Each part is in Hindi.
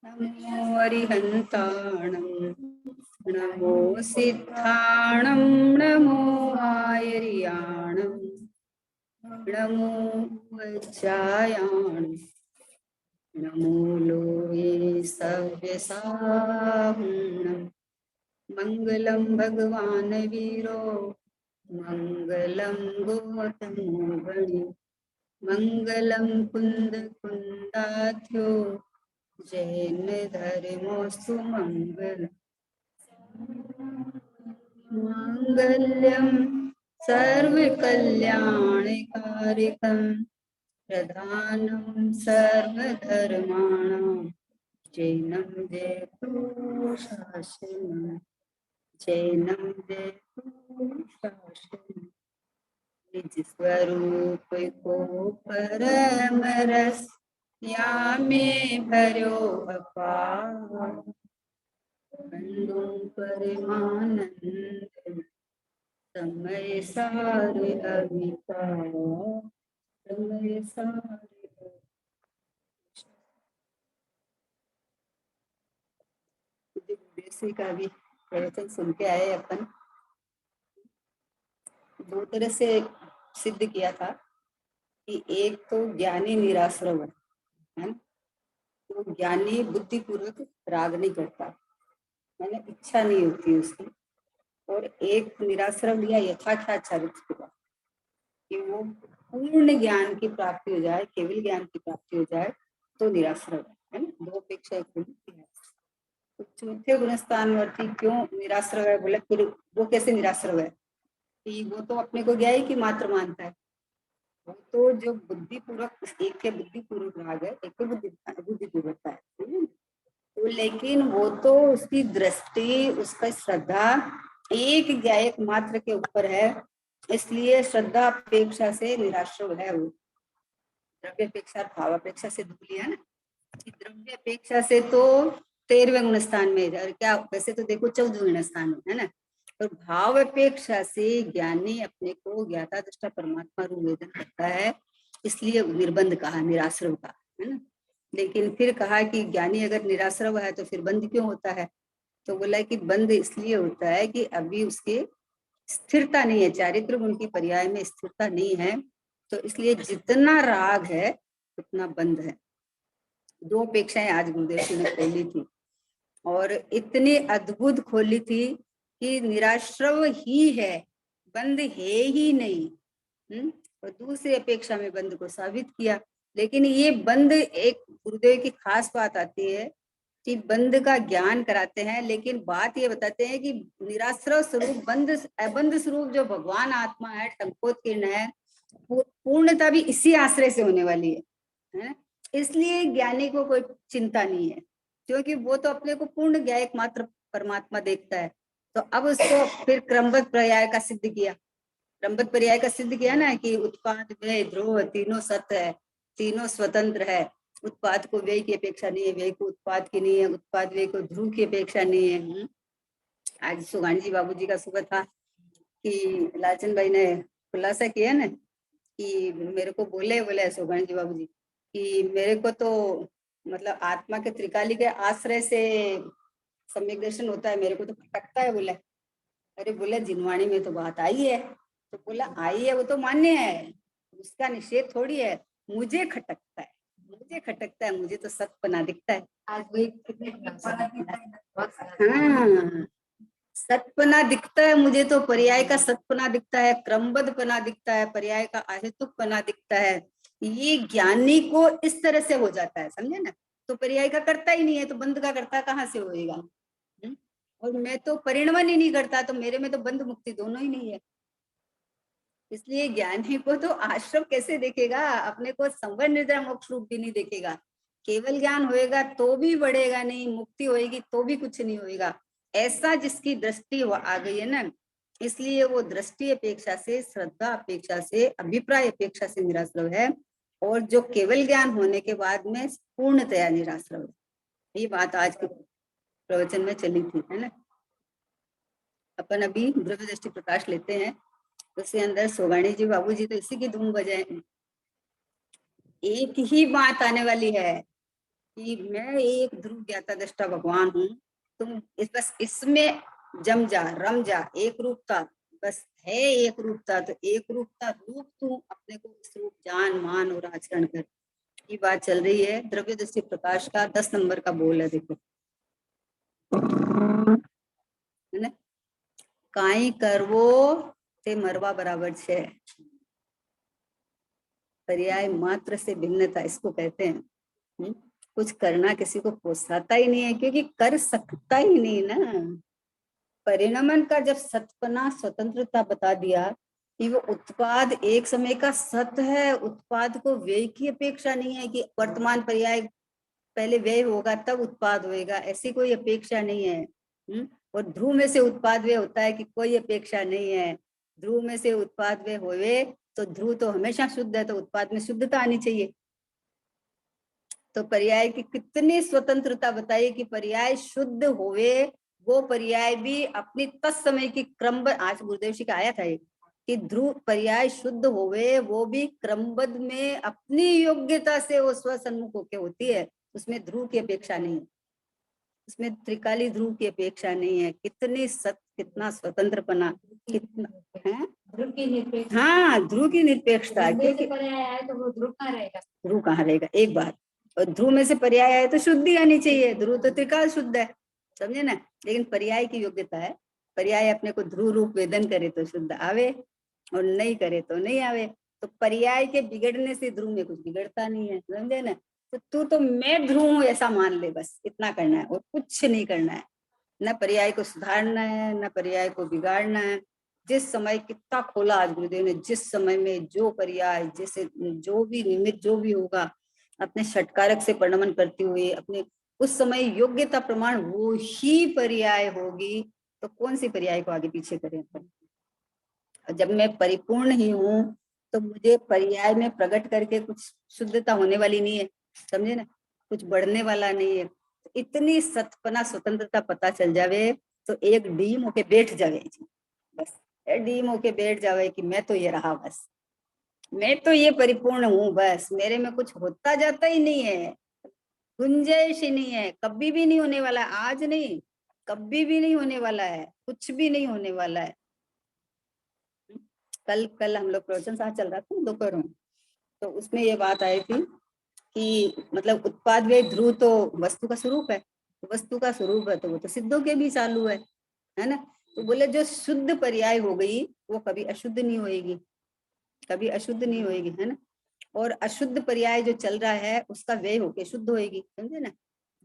नमो अरिहन्ताणं नमो सिद्धाणं नमो आयर्याणं नमो वज्रायाणं नमो लोये सव्यसाहुणं मङ्गलं भगवान् वीरो मङ्गलं गौतमो गणि मङ्गलं कुन्द कुन्दाख्यो जैन धर्मोऽस्तु माङ्गल्यं सर्वकल्याणकारिकं प्रधानं सर्वधर्माणां जैनं जयतु शासनं जैनं जयतु शासनं निज स्वरूप को परम रस या में भरो अपार बंदो परमानंद समय सारे अभिकार समय सारे देसी का भी प्रवचन सुन के आए अपन। दो तरह से सिद्ध किया था कि एक तो ज्ञानी निराश्रव है ना, तो ज्ञानी बुद्धिपूर्वक राग नहीं करता, मैंने इच्छा नहीं होती उसकी। और एक निराश्रव या यथाख्याचारित कि वो पूर्ण ज्ञान की प्राप्ति हो जाए, केवल ज्ञान की प्राप्ति हो जाए तो निराश्रव है ना। दो अपेक्षा एक है। तो चौथे गुणस्थानवर्ती क्यों निराश्रव है बोले, फिर वो कैसे निराश्रव है कि वो तो अपने को ज्ञाई की मात्र मानता है। वो तो जो बुद्धिपूर्वक, एक के बुद्धिपूर्वक राग है, एक के बुद्धिपूर्वकता है तो, लेकिन वो तो उसकी दृष्टि, उसका श्रद्धा एक ज्ञायक मात्र के ऊपर है, इसलिए श्रद्धा अपेक्षा से निराश्रव है। वो द्रव्य अपेक्षा भाव अपेक्षा से दूर लिया ना, कि द्रव्य अपेक्षा से तो 13वें गुण स्थान में है, क्या वैसे तो देखो 14वें गुण स्थान में है ना। और भाव अपेक्षा से ज्ञानी अपने को ज्ञाता दृष्टा परमात्मा रूप वेदन करता है, इसलिए निर्बंध कहा, निराश्रव का है ना। लेकिन फिर कहा कि ज्ञानी अगर निराश्रव है तो फिर बंध क्यों होता है, तो बोला कि बंध इसलिए होता है कि अभी उसके स्थिरता नहीं है, चारित्र गुण की पर्याय में स्थिरता नहीं है, तो इसलिए जितना राग है उतना बंध है। दो अपेक्षाएं आज गुरुदेव जी ने खोली थी और इतनी अद्भुत खोली थी कि निराश्रव ही है, बंध है ही नहीं। और दूसरी अपेक्षा में बंध को साबित किया। लेकिन ये बंध, एक गुरुदेव की खास बात आती है कि बंध का ज्ञान कराते हैं, लेकिन बात ये बताते हैं कि निराश्रव स्वरूप बंध, अबंध स्वरूप जो भगवान आत्मा है, टंकोत्कीर्ण है, पूर्णता भी इसी आश्रय से होने वाली है। इसलिए ज्ञानी को कोई चिंता नहीं है, क्योंकि वो तो अपने को पूर्ण ज्ञायक मात्र परमात्मा देखता है। तो अब उसको फिर क्रमबद्ध पर्याय का सिद्ध किया, क्रमबद्ध पर्याय का सिद्ध किया ना कि उत्पाद व्यय ध्रुव तीनों सत्य है, तीनों स्वतंत्र है। उत्पाद को व्यय की अपेक्षा नहीं है, व्यय को उत्पाद की नहीं है, उत्पाद व्यय को ध्रुव की अपेक्षा नहीं है। आज सुगानी जी बाबू जी का सुबह था कि लालचंद भाई ने खुलासा किया ना कि मेरे को बोले सुगानी जी बाबू जी कि मेरे को तो मतलब आत्मा के त्रिकाली के आश्रय से सम्यक दर्शन होता है, मेरे को तो खटकता है। बोला अरे बोला जिनवाणी में तो बात आई है, तो बोला आई है वो तो मान्य है, उसका निषेध थोड़ी है। मुझे खटकता है, मुझे खटकता है, मुझे तो सतपना दिखता है। आज वही कितने हाँ, सतपना दिखता है मुझे, तो पर्याय का सतपना दिखता है, क्रमबद्धपना दिखता है, पर्याय का अहेतुकपना दिखता है। ये ज्ञानी को इस तरह से हो जाता है, समझे ना। तो पर्याय का करता ही नहीं है तो बंध का करता कहाँ से होएगा। और मैं तो परिणमन ही नहीं करता, तो मेरे में तो बंध मुक्ति दोनों ही नहीं है। इसलिए ज्ञानी को तो आश्रम कैसे देखेगा, अपने को संवर निर्जरा मोक्ष रूप भी नहीं देखेगा। केवल ज्ञान होएगा तो भी बढ़ेगा नहीं, मुक्ति होएगी तो भी कुछ नहीं होएगा, ऐसा जिसकी दृष्टि आ गई है ना। इसलिए वो दृष्टि अपेक्षा से, श्रद्धा अपेक्षा से, अभिप्राय अपेक्षा से निराश्रव है, और जो केवल ज्ञान होने के बाद में पूर्णतया निराश्रव है। ये बात आज के प्रवचन में चली थी, है ना। अपन अभी द्रव्य दृष्टि प्रकाश लेते हैं, उसके अंदर सोगाणी जी बाबू जी तो इसी की धूम बजाए। एक ही बात आने वाली है कि मैं एक ध्रुव ज्ञाता दृष्टा भगवान हूँ, तुम बस इसमें जम जा, रम जा, एक रूपता बस है, एक रूपता, तो एक रूपता रूप तू अपने को इस रूप जान मान और आचरण कर। की बात चल रही है द्रव्य दृष्टि प्रकाश का 10 नंबर का बोल है, देखो है ना, काई करवो ते मरवा बराबर छे, पर्याय मात्र से भिन्नता इसको कहते हैं। कुछ करना किसी को पोसाता ही नहीं है, क्योंकि कर सकता ही नहीं ना। परिणमन का जब सतपना स्वतंत्रता बता दिया कि वो उत्पाद एक समय का सत है, उत्पाद को व्यय की अपेक्षा नहीं है कि वर्तमान पर्याय पहले व्यय होगा तब उत्पाद होएगा, ऐसी कोई अपेक्षा नहीं है। और ध्रुव में से उत्पाद व्यय होता है कि कोई अपेक्षा नहीं है। ध्रुव में से उत्पाद व्यय होवे तो ध्रुव तो हमेशा शुद्ध है, तो उत्पाद में शुद्धता आनी चाहिए। तो पर्याय की कितनी स्वतंत्रता बताइए कि पर्याय शुद्ध होवे, वो पर्याय भी अपनी तत्समय की क्रमबद्ध, आज गुरुदेव जी का आया था कि ध्रुव पर्याय शुद्ध होवे वो भी क्रमबद्ध में अपनी योग्यता से वो स्वसन्मुख होके होती है, उसमें ध्रुव की अपेक्षा नहीं, उसमें त्रिकाली ध्रुव की अपेक्षा नहीं है। कितनी कितना स्वतंत्रपना, कितना है ध्रुव की निरपेक्ष, हाँ ध्रुव की निरपेक्षता, क्योंकि पर्याय आए तो वो ध्रुव कहाँ रहेगा, ध्रुव कहाँ रहेगा एक बार, और ध्रुव में से पर्याय आए तो शुद्धि आनी चाहिए, ध्रुव तो त्रिकाल शुद्ध है, समझे ना। लेकिन पर्याय की योग्यता है, पर्याय अपने को ध्रुव रूप वेदन करे तो शुद्ध आवे और नहीं करे तो नहीं आवे। तो पर्याय के बिगड़ने से ध्रुव में कुछ बिगड़ता नहीं है, समझे ना। तो तू तो मैं ध्रुव हूँ ऐसा मान ले, बस इतना करना है और कुछ नहीं करना है, न पर्याय को सुधारना है न पर्याय को बिगाड़ना है। जिस समय कितना खोला आज गुरुदेव ने, जिस समय में जो पर्याय जैसे जो भी निमित्त जो भी होगा अपने षटकारक से परिणमन करते हुए अपने उस समय योग्यता प्रमाण वो ही पर्याय होगी, तो कौन सी पर्याय को आगे पीछे करें। जब मैं परिपूर्ण ही हूँ तो मुझे पर्याय में प्रकट करके कुछ शुद्धता होने वाली नहीं है, समझे ना, कुछ बढ़ने वाला नहीं है। इतनी सतपना स्वतंत्रता पता चल जावे तो एक डीम होके बैठ जावे जी, बस डीम होके बैठ जावे कि मैं तो ये रहा, बस मैं तो ये परिपूर्ण हूँ, बस मेरे में कुछ होता जाता ही नहीं है, गुंजाइश ही नहीं है, कभी भी नहीं होने वाला, आज नहीं कभी भी नहीं होने वाला है, कुछ भी नहीं होने वाला है। कल कल हम लोग प्रवचन साथ चल रहा था दोपहर में, तो उसमें ये बात आई थी कि मतलब उत्पाद वे ध्रुव तो वस्तु का स्वरूप है, तो वस्तु का स्वरूप है तो वो तो सिद्धों के भी चालू है ना। तो बोले जो शुद्ध पर्याय हो गई वो कभी अशुद्ध नहीं होएगी, कभी अशुद्ध नहीं होएगी, है ना। और अशुद्ध पर्याय जो चल रहा है उसका व्यय होके शुद्ध होएगी, समझे ना।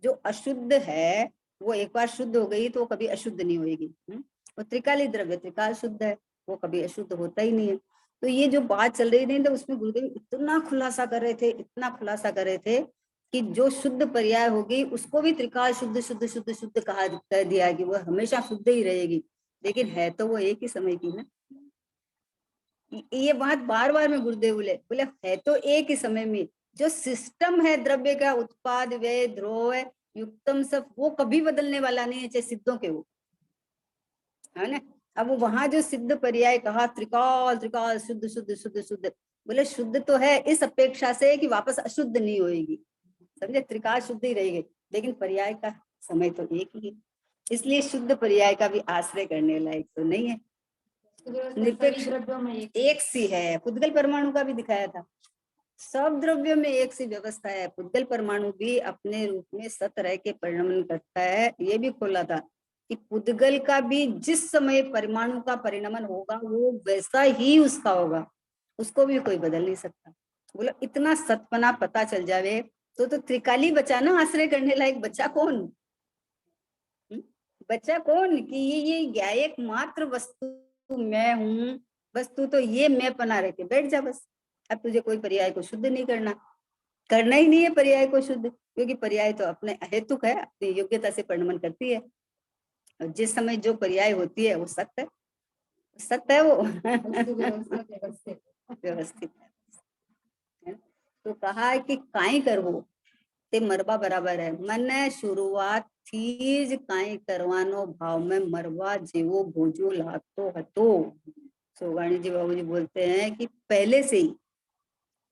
जो अशुद्ध है वो एक बार शुद्ध हो गई तो वो कभी अशुद्ध नहीं होएगी। वो त्रिकाली द्रव्य त्रिकाल शुद्ध है, वो कभी अशुद्ध होता ही नहीं है। तो ये जो बात चल रही थी तो उसमें गुरुदेव इतना खुलासा कर रहे थे, इतना खुलासा कर रहे थे कि जो शुद्ध पर्याय होगी उसको भी त्रिकाल शुद्ध शुद्ध शुद्ध शुद्ध कहा कर दिया कि वो हमेशा शुद्ध ही रहेगी, लेकिन है तो वो एक ही समय की ना। ये बात बार बार में गुरुदेव बोले बोले है तो एक ही समय में, जो सिस्टम है द्रव्य का उत्पाद व्यय ध्रुव युक्तम सब वो कभी बदलने वाला नहीं है, चाहे सिद्धों के वो, है ना। अब वहां जो सिद्ध पर्याय कहा त्रिकाल त्रिकाल शुद्ध शुद्ध शुद्ध शुद्ध, बोले शुद्ध तो है इस अपेक्षा से कि वापस अशुद्ध नहीं होएगी, समझे, त्रिकाल शुद्ध ही रहेगी, लेकिन पर्याय का समय तो एक ही है, इसलिए शुद्ध पर्याय का भी आश्रय करने लायक तो नहीं है। निरपेक्ष एक सी है, पुद्गल परमाणु का भी दिखाया था, सब द्रव्यों में एक सी व्यवस्था है, पुद्गल परमाणु भी अपने रूप में सत रह के परिणमन करता है। ये भी खोला था कि पुद्गल का भी जिस समय परमाणु का परिणमन होगा वो वैसा ही उसका होगा, उसको भी कोई बदल नहीं सकता। बोलो इतना सतपना पता चल जावे तो त्रिकाली बचा ना, आश्रय करने लायक बच्चा कौन, बच्चा कौन कि ये एक मात्र वस्तु मैं हूँ, वस्तु तो ये मैं पना रह के बैठ जा बस। अब तुझे कोई पर्याय को शुद्ध नहीं करना, करना ही नहीं है पर्याय को शुद्ध, क्योंकि पर्याय तो अपने अहेतुक है, अपनी योग्यता से परिणमन करती है। और जिस समय जो पर्याय होती है वो सत्य है, सत्य है वो व्यवस्थित है। तो कहा है कि काई करवो ते मरबा बराबर है, मन शुरुआत थी ज काई करवानो भाव में मरवा जेवो भोजो लागतो हतो। सोगाणी जी बाबू जी बोलते हैं कि पहले से ही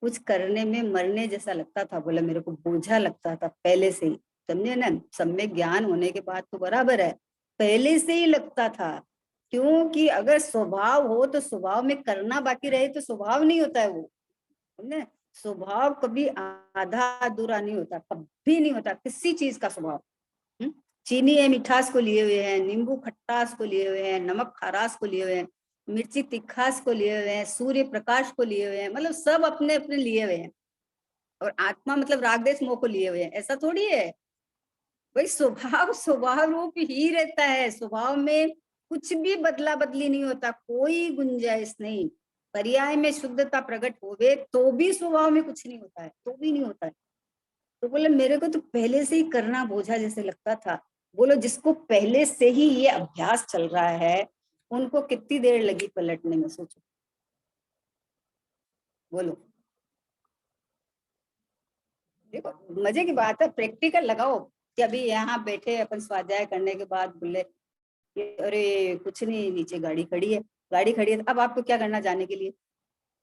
कुछ करने में मरने जैसा लगता था, बोला मेरे को बोझा लगता था पहले से ही, समझे ना। सम्यक ज्ञान होने के बाद तो बराबर है, पहले से ही लगता था। क्योंकि अगर स्वभाव हो तो स्वभाव में करना बाकी रहे तो स्वभाव नहीं होता है वो, समझे। स्वभाव कभी आधा अधूरा नहीं होता, कभी नहीं होता किसी चीज का स्वभाव। चीनी है मिठास को लिए हुए हैं, नींबू खट्टास को लिए हुए हैं, नमक खारास को लिए हुए हैं, मिर्ची तिखास को लिए हुए हैं, सूर्य प्रकाश को लिए हुए हैं, मतलब सब अपने अपने लिए हुए हैं। और आत्मा मतलब राग देश मोह को लिए हुए हैं, ऐसा थोड़ी है भाई। स्वभाव स्वभाव रूप ही रहता है, स्वभाव में कुछ भी बदला बदली नहीं होता, कोई गुंजाइश नहीं। पर्याय में शुद्धता प्रकट होवे तो भी स्वभाव में कुछ नहीं होता है, तो भी नहीं होता है। तो बोले मेरे को तो पहले से ही करना बोझा जैसे लगता था। बोलो जिसको पहले से ही ये अभ्यास चल रहा है उनको कितनी देर लगी पलटने में, सोचो। बोलो, देखो मजे की बात है, प्रैक्टिकल लगाओ। कि अभी यहाँ बैठे अपन स्वाध्याय करने के बाद बोले कि अरे कुछ नहीं, नीचे गाड़ी खड़ी है, गाड़ी खड़ी है, अब आपको क्या करना जाने के लिए?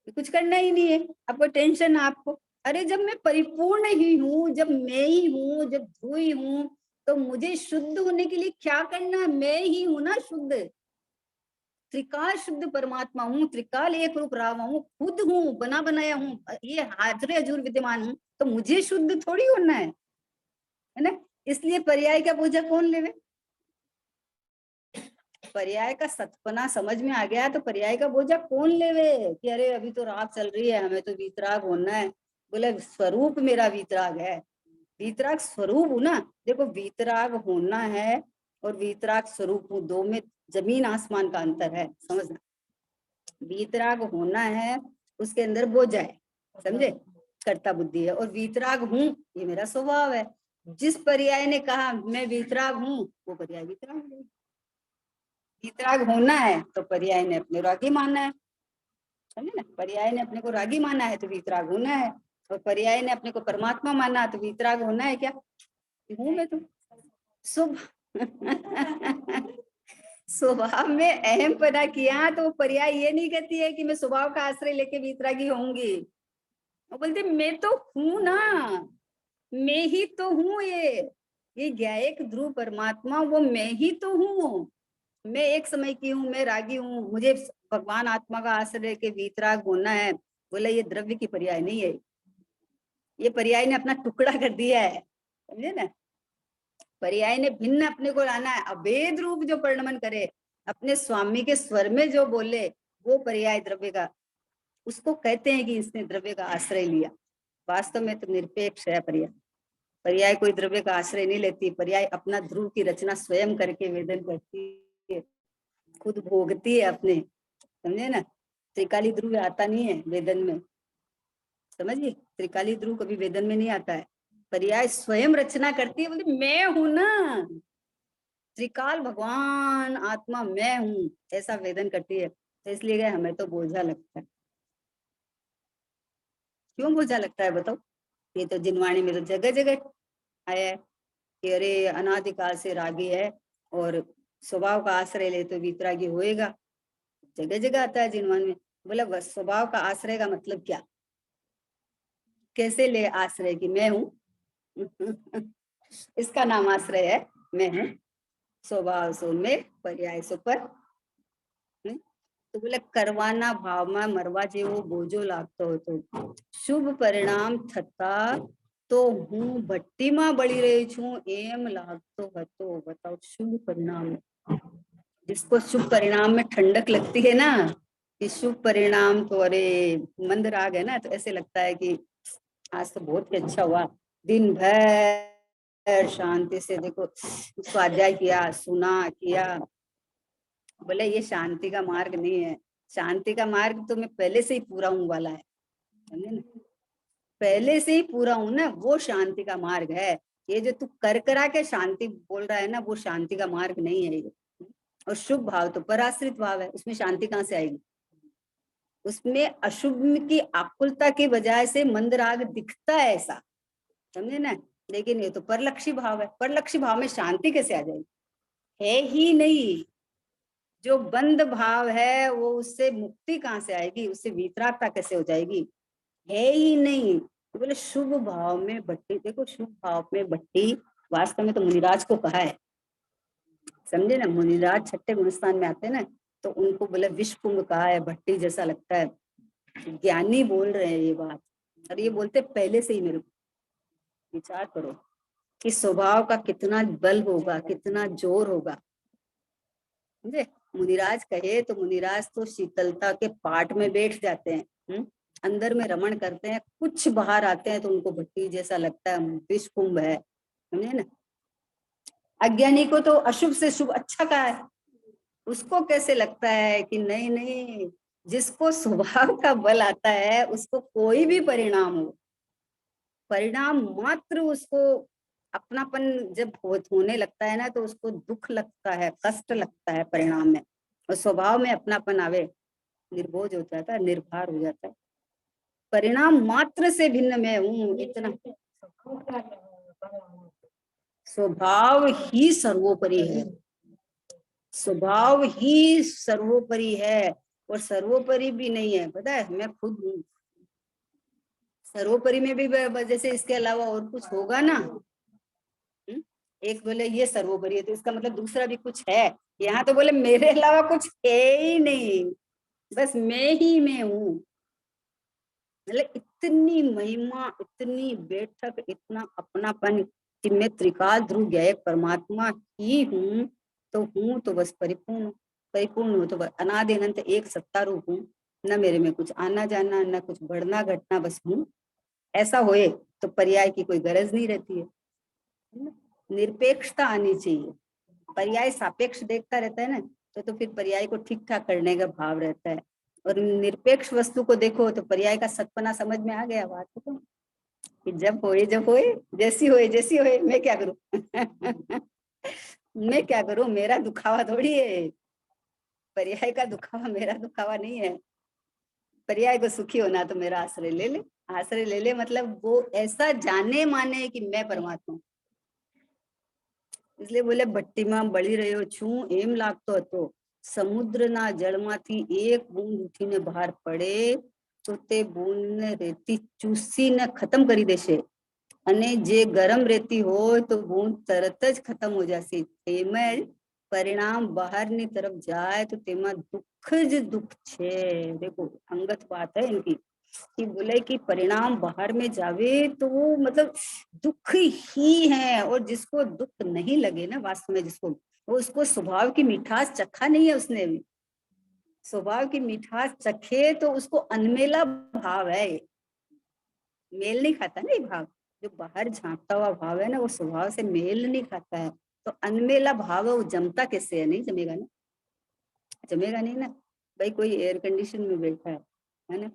कुछ करना ही नहीं है, आपको टेंशन है आपको। अरे जब मैं परिपूर्ण ही हूँ, जब मैं ही हूँ, जब धुई हूँ, तो मुझे शुद्ध होने के लिए क्या करना? मैं ही हूँ ना शुद्ध। त्रिकाल शुद्ध परमात्मा हूँ, त्रिकाल एक रूप राम हूँ, खुद हूँ, बना बनाया हूँ, ये हाजरे हजूर विद्यमान हूँ, तो मुझे शुद्ध थोड़ी होना है ना। इसलिए पर्याय का पूजा कौन लेवे? पर्याय का सतपना समझ में आ गया तो पर्याय का बोझा कौन लेवे? कि अरे अभी तो रात चल रही है, हमें तो वीतराग होना है। बोले स्वरूप मेरा वीतराग है, वीतराग स्वरूप हूं ना। देखो वीतराग होना है और वीतराग स्वरूप हूँ, दो में जमीन आसमान का अंतर है, समझना। वीतराग होना है उसके अंदर बोझा है, समझे, कर्ता बुद्धि है। और वीतराग हूँ ये मेरा स्वभाव है। जिस पर्याय ने कहा मैं वीतराग हूँ वो पर्याय वीतराग है। वीतराग होना है तो पर्याय ने अपने रागी मानना है, समझे ना। पर्याय ने अपने को रागी माना है तो वीतराग होना है, और पर्याय ने अपने को परमात्मा माना तो वीतराग होना है क्या? हूं मैं तो शुभ। स्वभाव में अहम पना किया तो पर्याय ये नहीं कहती है कि मैं स्वभाव का आश्रय लेके वीतरागी होंगी। वो बोलते मैं तो हूं ना, मैं ही तो हूँ। ये ज्ञायक ध्रुव परमात्मा वो मैं ही तो हूँ। मैं एक समय की हूँ, मैं रागी हूँ, मुझे भगवान आत्मा का आश्रय के वीतराग होना है। बोले ये द्रव्य की पर्याय नहीं है, ये पर्याय ने अपना टुकड़ा कर दिया है, समझे ना। पर्याय ने भिन्न अपने को लाना है, अभेद रूप जो परिणमन करे, अपने स्वामी के स्वर में जो बोले, वो पर्याय द्रव्य का, उसको कहते हैं कि इसने द्रव्य का आश्रय लिया। वास्तव में तो निरपेक्ष है पर्याय। पर्याय कोई द्रव्य का आश्रय नहीं लेती, पर्याय अपना ध्रुव की रचना स्वयं करके वेदन करती है, खुद भोगती है अपने, समझे ना। त्रिकाली ध्रुव आता नहीं है वेदन में, समझिए, त्रिकाली ध्रुव कभी वेदन में नहीं आता है। पर्याय स्वयं रचना करती है, बोलती मैं हूं ना, त्रिकाल भगवान आत्मा मैं हूं, ऐसा वेदन करती है। तो इसलिए हमें तो बोझा लगता है। क्यों बोझा लगता है बताओ? ये तो जिनवाणी में तो जगह जगह आया है कि अरे अनादिकाल से रागी है और स्वभाव का आश्रय ले तो वितरागी होएगा, जगह जगह आता है जिनवाणी में। बोला बस स्वभाव का आश्रय का मतलब क्या? कैसे ले आश्रय की मैं हूं। इसका नाम आश्रय है, मैं हूं। स्वभाव सो में पर्याय सो पर। तो बोले करवाना भाव में मरवा जेवो बोझो लागतो હતો, शुभ परिणाम थता तो हूँ भट्टी में बड़ी रही छू एम लागतो હતો। बताओ शुभ परिणाम, जिसको शुभ परिणाम में ठंडक लगती है ना, कि शुभ परिणाम तो अरे मंद राग है ना, तो ऐसे लगता है कि आज तो बहुत ही अच्छा हुआ, दिन भर शांति से देखो स्वाध्याय किया, सुना किया। बोले ये शांति का मार्ग नहीं है, शांति का मार्ग तो मैं पहले से ही पूरा हूँ वाला है, समझे ना। पहले से ही पूरा हूं ना, वो शांति का मार्ग है। ये जो तू कर करा के शांति बोल रहा है ना, वो शांति का मार्ग नहीं है ये। और शुभ भाव तो पराश्रित भाव है, उसमें शांति कहाँ से आएगी? उसमें अशुभ की आकुलता की वजह से मंद राग दिखता है ऐसा, समझे ना। लेकिन ये तो परलक्षी भाव है, परलक्षी भाव में शांति कैसे आ जाएगी? है ही नहीं। जो बंद भाव है वो, उससे मुक्ति कहाँ से आएगी? उससे वितरागता कैसे हो जाएगी? है ही नहीं। तो बोले शुभ भाव में भट्टी, देखो शुभ भाव में भट्टी वास्तव में तो मुनिराज को कहा है, समझे ना। मुनिराज छठे गुणस्थान में आते हैं ना, तो उनको बोले विश्व कुंभ कहा है, भट्टी जैसा लगता है। ज्ञानी बोल रहे हैं ये बात, और ये बोलते पहले से ही। मेरे को विचार करो कि स्वभाव का कितना बल होगा, कितना जोर होगा, समझे। मुनिराज कहे तो मुनिराज तो शीतलता के पाठ में बैठ जाते हैं, अंदर में रमण करते हैं, कुछ बाहर आते हैं तो उनको भट्टी जैसा लगता है, विश्व कुंभ है, समझे ना। अज्ञानी को तो अशुभ से शुभ अच्छा कहा है, उसको कैसे लगता है कि नहीं नहीं, जिसको स्वभाव का बल आता है उसको कोई भी परिणाम हो, परिणाम मात्र उसको अपनापन जब होने लगता है ना, तो उसको दुख लगता है, कष्ट लगता है परिणाम में, और स्वभाव में अपनापन आवे, निर्बोझ हो जाता है, निर्भर हो जाता है। परिणाम मात्र से भिन्न मैं हूँ इतना, स्वभाव ही सर्वोपरि है, स्वभाव ही सर्वोपरि है। और सर्वोपरि भी नहीं है, पता है, मैं खुद हूँ सर्वोपरि में भी। जैसे इसके अलावा और कुछ होगा ना, एक बोले ये सर्वोपरि है तो इसका मतलब दूसरा भी कुछ है। यहाँ तो बोले मेरे अलावा कुछ है ही नहीं, बस मैं ही मैं हूँ। मतलब इतनी महिमा, इतनी बैठक, इतना अपनापन कि मैं त्रिकाल ध्रुव गए परमात्मा ही हूँ तो बस परिपूर्ण, परिपूर्ण हूँ तो बस अनादि अनंत एक सत्ता रूप हूँ। न मेरे में कुछ आना जाना, न कुछ बढ़ना घटना, बस हूँ। ऐसा होए तो पर्याय की कोई गरज नहीं रहती है, निरपेक्षता आनी चाहिए। पर्याय सापेक्ष देखता रहता है ना, तो फिर पर्याय को ठीक ठाक करने का भाव रहता है। और निरपेक्ष वस्तु को देखो तो पर्याय का सतपना समझ में आ गया। बात तो कि जब होए जैसी होए मैं क्या करूं मैं क्या करूं, मेरा दुखावा थोड़ी है, पर्याय का दुखावा मेरा दुखावा नहीं है। पर्याय को सुखी होना तो मेरा आश्रय ले ले, आश्रय ले ले, मतलब वो ऐसा जाने माने कि मैं परमात्मा। इसलिए बोले भट्टी में बड़ी રહ્યો છું એમ લાગતો હતો, સમુદ્રના જળમાંથી એક બૂંદ ઉઠીને બહાર પડે તો તે બૂંદને રેતી ચૂસીને ખતમ કરી દેશે, અને જે ગરમ રેતી હોય તો બૂંદ તરત જ ખતમ हो જશે। તેમજ પરિણામ બહારની તરફ જાય તો તેમાં દુઃખ જ દુઃખ છે। देखो अंगत बात है इनकी, कि बोले कि परिणाम बाहर में जावे तो वो मतलब दुख ही है। और जिसको दुख नहीं लगे ना वास्तव में, जिसको वो, उसको स्वभाव की मिठास चखा नहीं है उसने भी, स्वभाव की मिठास चखे तो उसको अनमेला भाव है, मेल नहीं खाता ना ये भाव। जो बाहर झांकता हुआ भाव है ना, वो स्वभाव से मेल नहीं खाता है, तो अनमेला भाव है, वो जमता कैसे है, नहीं जमेगा ना, जमेगा नहीं ना। भाई कोई एयर कंडीशन में बैठा है ना,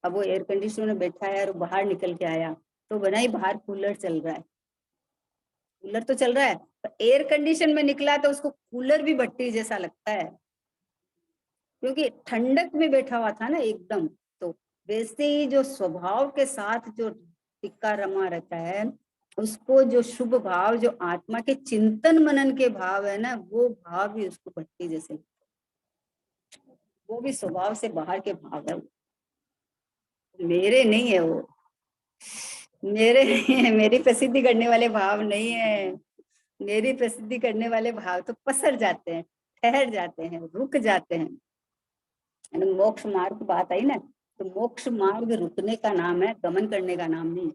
अब वो एयर कंडीशनर में बैठा है और बाहर निकल के आया, तो बना ही बाहर कूलर चल रहा है, कूलर तो चल रहा है, पर एयर कंडीशन में निकला तो उसको कूलर भी भट्टी जैसा लगता है, क्योंकि ठंडक में बैठा हुआ था ना एकदम। तो वैसे ही जो स्वभाव के साथ जो टिक्का रमा रहता है, उसको जो शुभ भाव, जो आत्मा के चिंतन मनन के भाव है ना, वो भाव भी उसको भट्टी जैसे, वो भी स्वभाव से बाहर के भाव है, मेरे नहीं है वो, मेरे नहीं है, मेरी प्रसिद्धि करने वाले भाव नहीं है। मेरी प्रसिद्धि करने वाले भाव तो पसर जाते हैं, ठहर जाते हैं, रुक जाते हैं। मोक्ष मार्ग की बात आई ना, तो मोक्ष मार्ग रुकने का नाम है, गमन करने का नाम नहीं।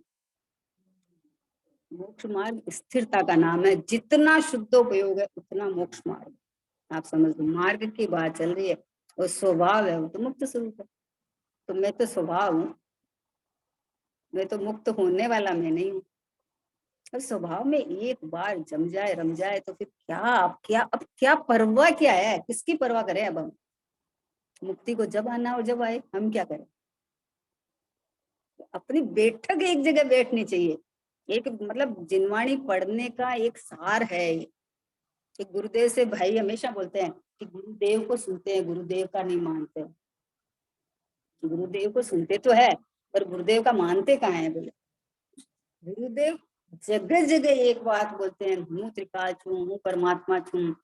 मोक्ष मार्ग स्थिरता का नाम है, जितना शुद्धोपयोग है उतना मोक्ष मार्ग। आप समझ लो, मार्ग की बात चल रही है, वो स्वभाव है, वो तो मुक्त स्वरूप है। तो मैं तो स्वभाव हूँ, मैं तो मुक्त होने वाला मैं नहीं हूँ। और स्वभाव में एक बार जम जाए, रम जाए, तो फिर अब क्या परवाह क्या है, किसकी परवाह करें अब हम। मुक्ति को जब आना और जब आए, हम क्या करें। अपनी बैठक एक जगह बैठनी चाहिए। एक मतलब जिनवाणी पढ़ने का एक सार है कि गुरुदेव से भाई हमेशा बोलते हैं कि गुरुदेव को सुनते हैं, गुरुदेव का नहीं मानते। गुरुदेव को सुनते तो है, पर गुरुदेव का मानते कहाँ है बोले। गुरुदेव जगह जगह एक बात बोलते हैं, हूँ त्रिकाल छू, हूँ परमात्मा छू,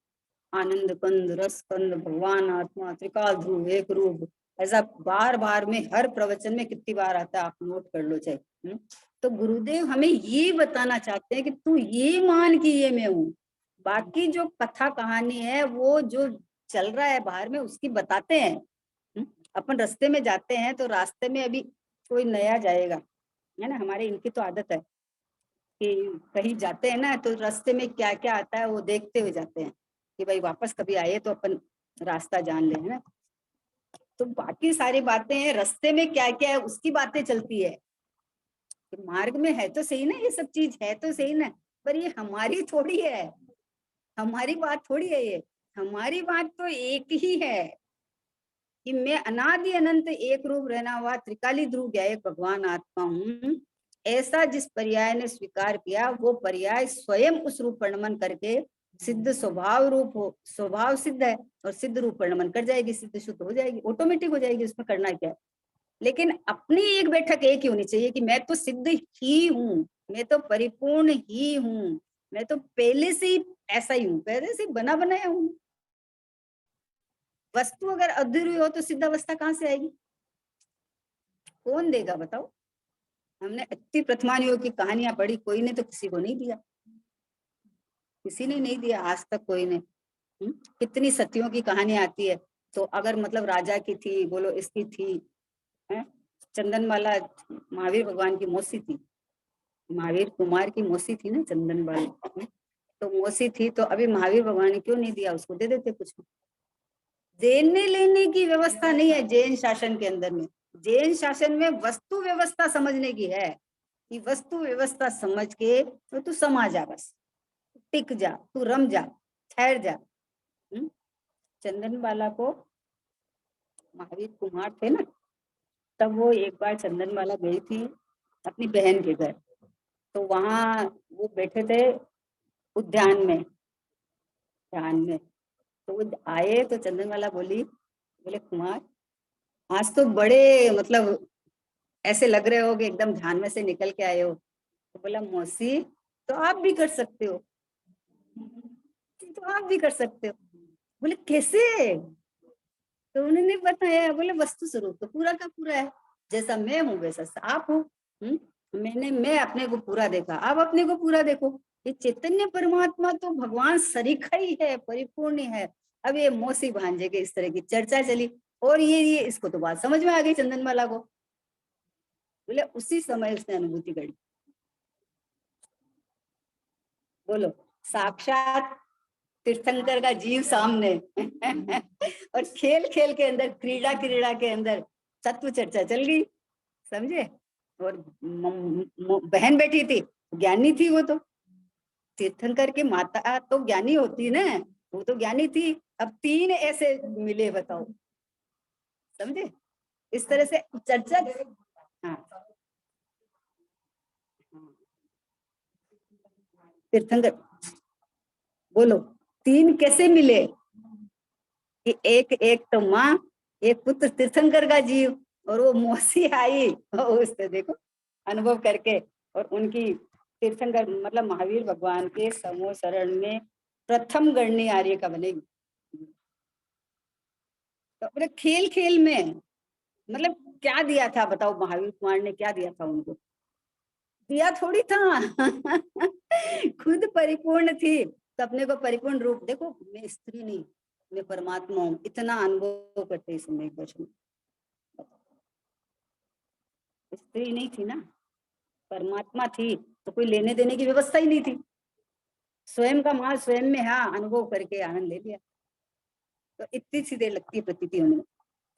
आनंद कंद रस कंद भगवान आत्मा त्रिकाल ध्रुव एक रूप, ऐसा बार बार में हर प्रवचन में कितनी बार आता है, आप नोट कर लो चाहे। तो गुरुदेव हमें ये बताना चाहते हैं कि तू ये मान कि ये मैं हूँ, बाकी जो कथा कहानी है वो जो चल रहा है बाहर में उसकी बताते हैं। अपन रास्ते में जाते हैं तो रास्ते में अभी कोई नया जाएगा, है ना, हमारे इनकी तो आदत है कि कहीं जाते हैं ना तो रास्ते में क्या क्या आता है वो देखते हुए जाते हैं कि भाई वापस कभी आए तो अपन रास्ता जान ले, है ना। तो बाकी सारी बातें हैं रास्ते में क्या क्या है उसकी बातें चलती है। तो मार्ग में है तो सही ना, ये सब चीज है तो सही ना, पर ये हमारी थोड़ी है, हमारी बात थोड़ी है ये। हमारी बात तो एक ही है कि मैं अनादि अनंत एक रूप रहना हुआ त्रिकाली ध्रुव ज्ञायक भगवान आत्मा हूँ। ऐसा जिस पर्याय ने स्वीकार किया वो पर्याय स्वयं उस रूप परिणमन करके सिद्ध स्वभाव रूप हो, स्वभाव सिद्ध है और सिद्ध रूप परिणमन कर जाएगी, सिद्ध शुद्ध हो जाएगी, ऑटोमेटिक हो जाएगी, उसमें करना क्या है। लेकिन अपनी एक बैठक एक ही होनी चाहिए कि मैं तो सिद्ध ही हूँ, मैं तो परिपूर्ण ही हूँ, मैं तो पहले से ही ऐसा ही हूँ, पहले से बना बनाया हूँ। वस्तु अगर अधूरी हो तो सिद्धावस्था कहाँ से आएगी, कौन देगा बताओ। हमने इतनी प्रथमानियों की कहानियां पढ़ी, कोई ने तो किसी को नहीं दिया, किसी ने नहीं दिया आज तक, कोई ने। कितनी सतियों की कहानी आती है, तो अगर मतलब राजा की थी बोलो, इसकी थी, है चंदनमाला महावीर भगवान की मौसी थी, महावीर कुमार की मौसी थी ना चंदनबाला, तो मौसी थी, तो अभी महावीर भगवान ने क्यों नहीं दिया उसको, दे देते कुछ। देने लेने की व्यवस्था नहीं है जैन शासन के अंदर में। जैन शासन में वस्तु व्यवस्था समझने की है कि वस्तु व्यवस्था समझ के तो तू समा जा, बस टिक जा, तू रम जा, ठहर जा। चंदनबाला को महावीर कुमार थे ना, तब वो एक बार चंदनबाला गई थी अपनी बहन के घर, तो वहां वो बैठे थे उद्यान में, ध्यान में। तो वो आए तो चंदनबाला बोली, बोले कुमार आज तो बड़े मतलब ऐसे लग रहे हो कि एकदम ध्यान में से निकल के आए हो। तो बोला मौसी तो आप भी कर सकते हो, तो आप भी कर सकते हो। बोले कैसे, तो उन्होंने बताया, बोले वस्तु स्वरूप तो पूरा का पूरा है, जैसा मैं हूँ वैसा आप हो। मैं अपने को पूरा देखा, आप अपने को पूरा देखो। ये चैतन्य परमात्मा तो भगवान सरीखा ही है, परिपूर्ण है। अब ये मौसी भांजे के इस तरह की चर्चा चली और ये इसको तो बात समझ में आ गई चंदनमाला को। बोले उसी समय उसने अनुभूति करी। बोलो, साक्षात तीर्थंकर का जीव सामने और खेल खेल के अंदर, क्रीड़ा क्रीड़ा के अंदर तत्व चर्चा चल गई, समझे। और बहन बैठी थी, ज्ञानी थी वो तो, तीर्थंकर की माता तो ज्ञानी होती ना, वो तो ज्ञानी थी। अब तीन ऐसे मिले बताओ, समझे, इस तरह से चर्चा। हाँ, तीर्थंकर, बोलो तीन कैसे मिले कि एक एक तो माँ, एक पुत्र तीर्थंकर का जीव, और वो मौसी आई और उससे देखो अनुभव करके, और उनकी तीर्थंकर मतलब महावीर भगवान के समूह शरण में प्रथम गणनी आर्य का बनेगी। तो अपने खेल खेल में मतलब क्या दिया था बताओ, महावीर कुमार ने क्या दिया था उनको, दिया थोड़ी था खुद परिपूर्ण थी, तो अपने को परिपूर्ण रूप देखो, मैं स्त्री नहीं, मैं परमात्मा हूँ, इतना अनुभव करते समय वचन। स्त्री नहीं थी ना, परमात्मा थी, तो कोई लेने देने की व्यवस्था ही नहीं थी, स्वयं का माल स्वयं में, हाँ अनुभव करके आनंद ले लिया। तो इतनी सी देर लगती है प्रतीति होने में,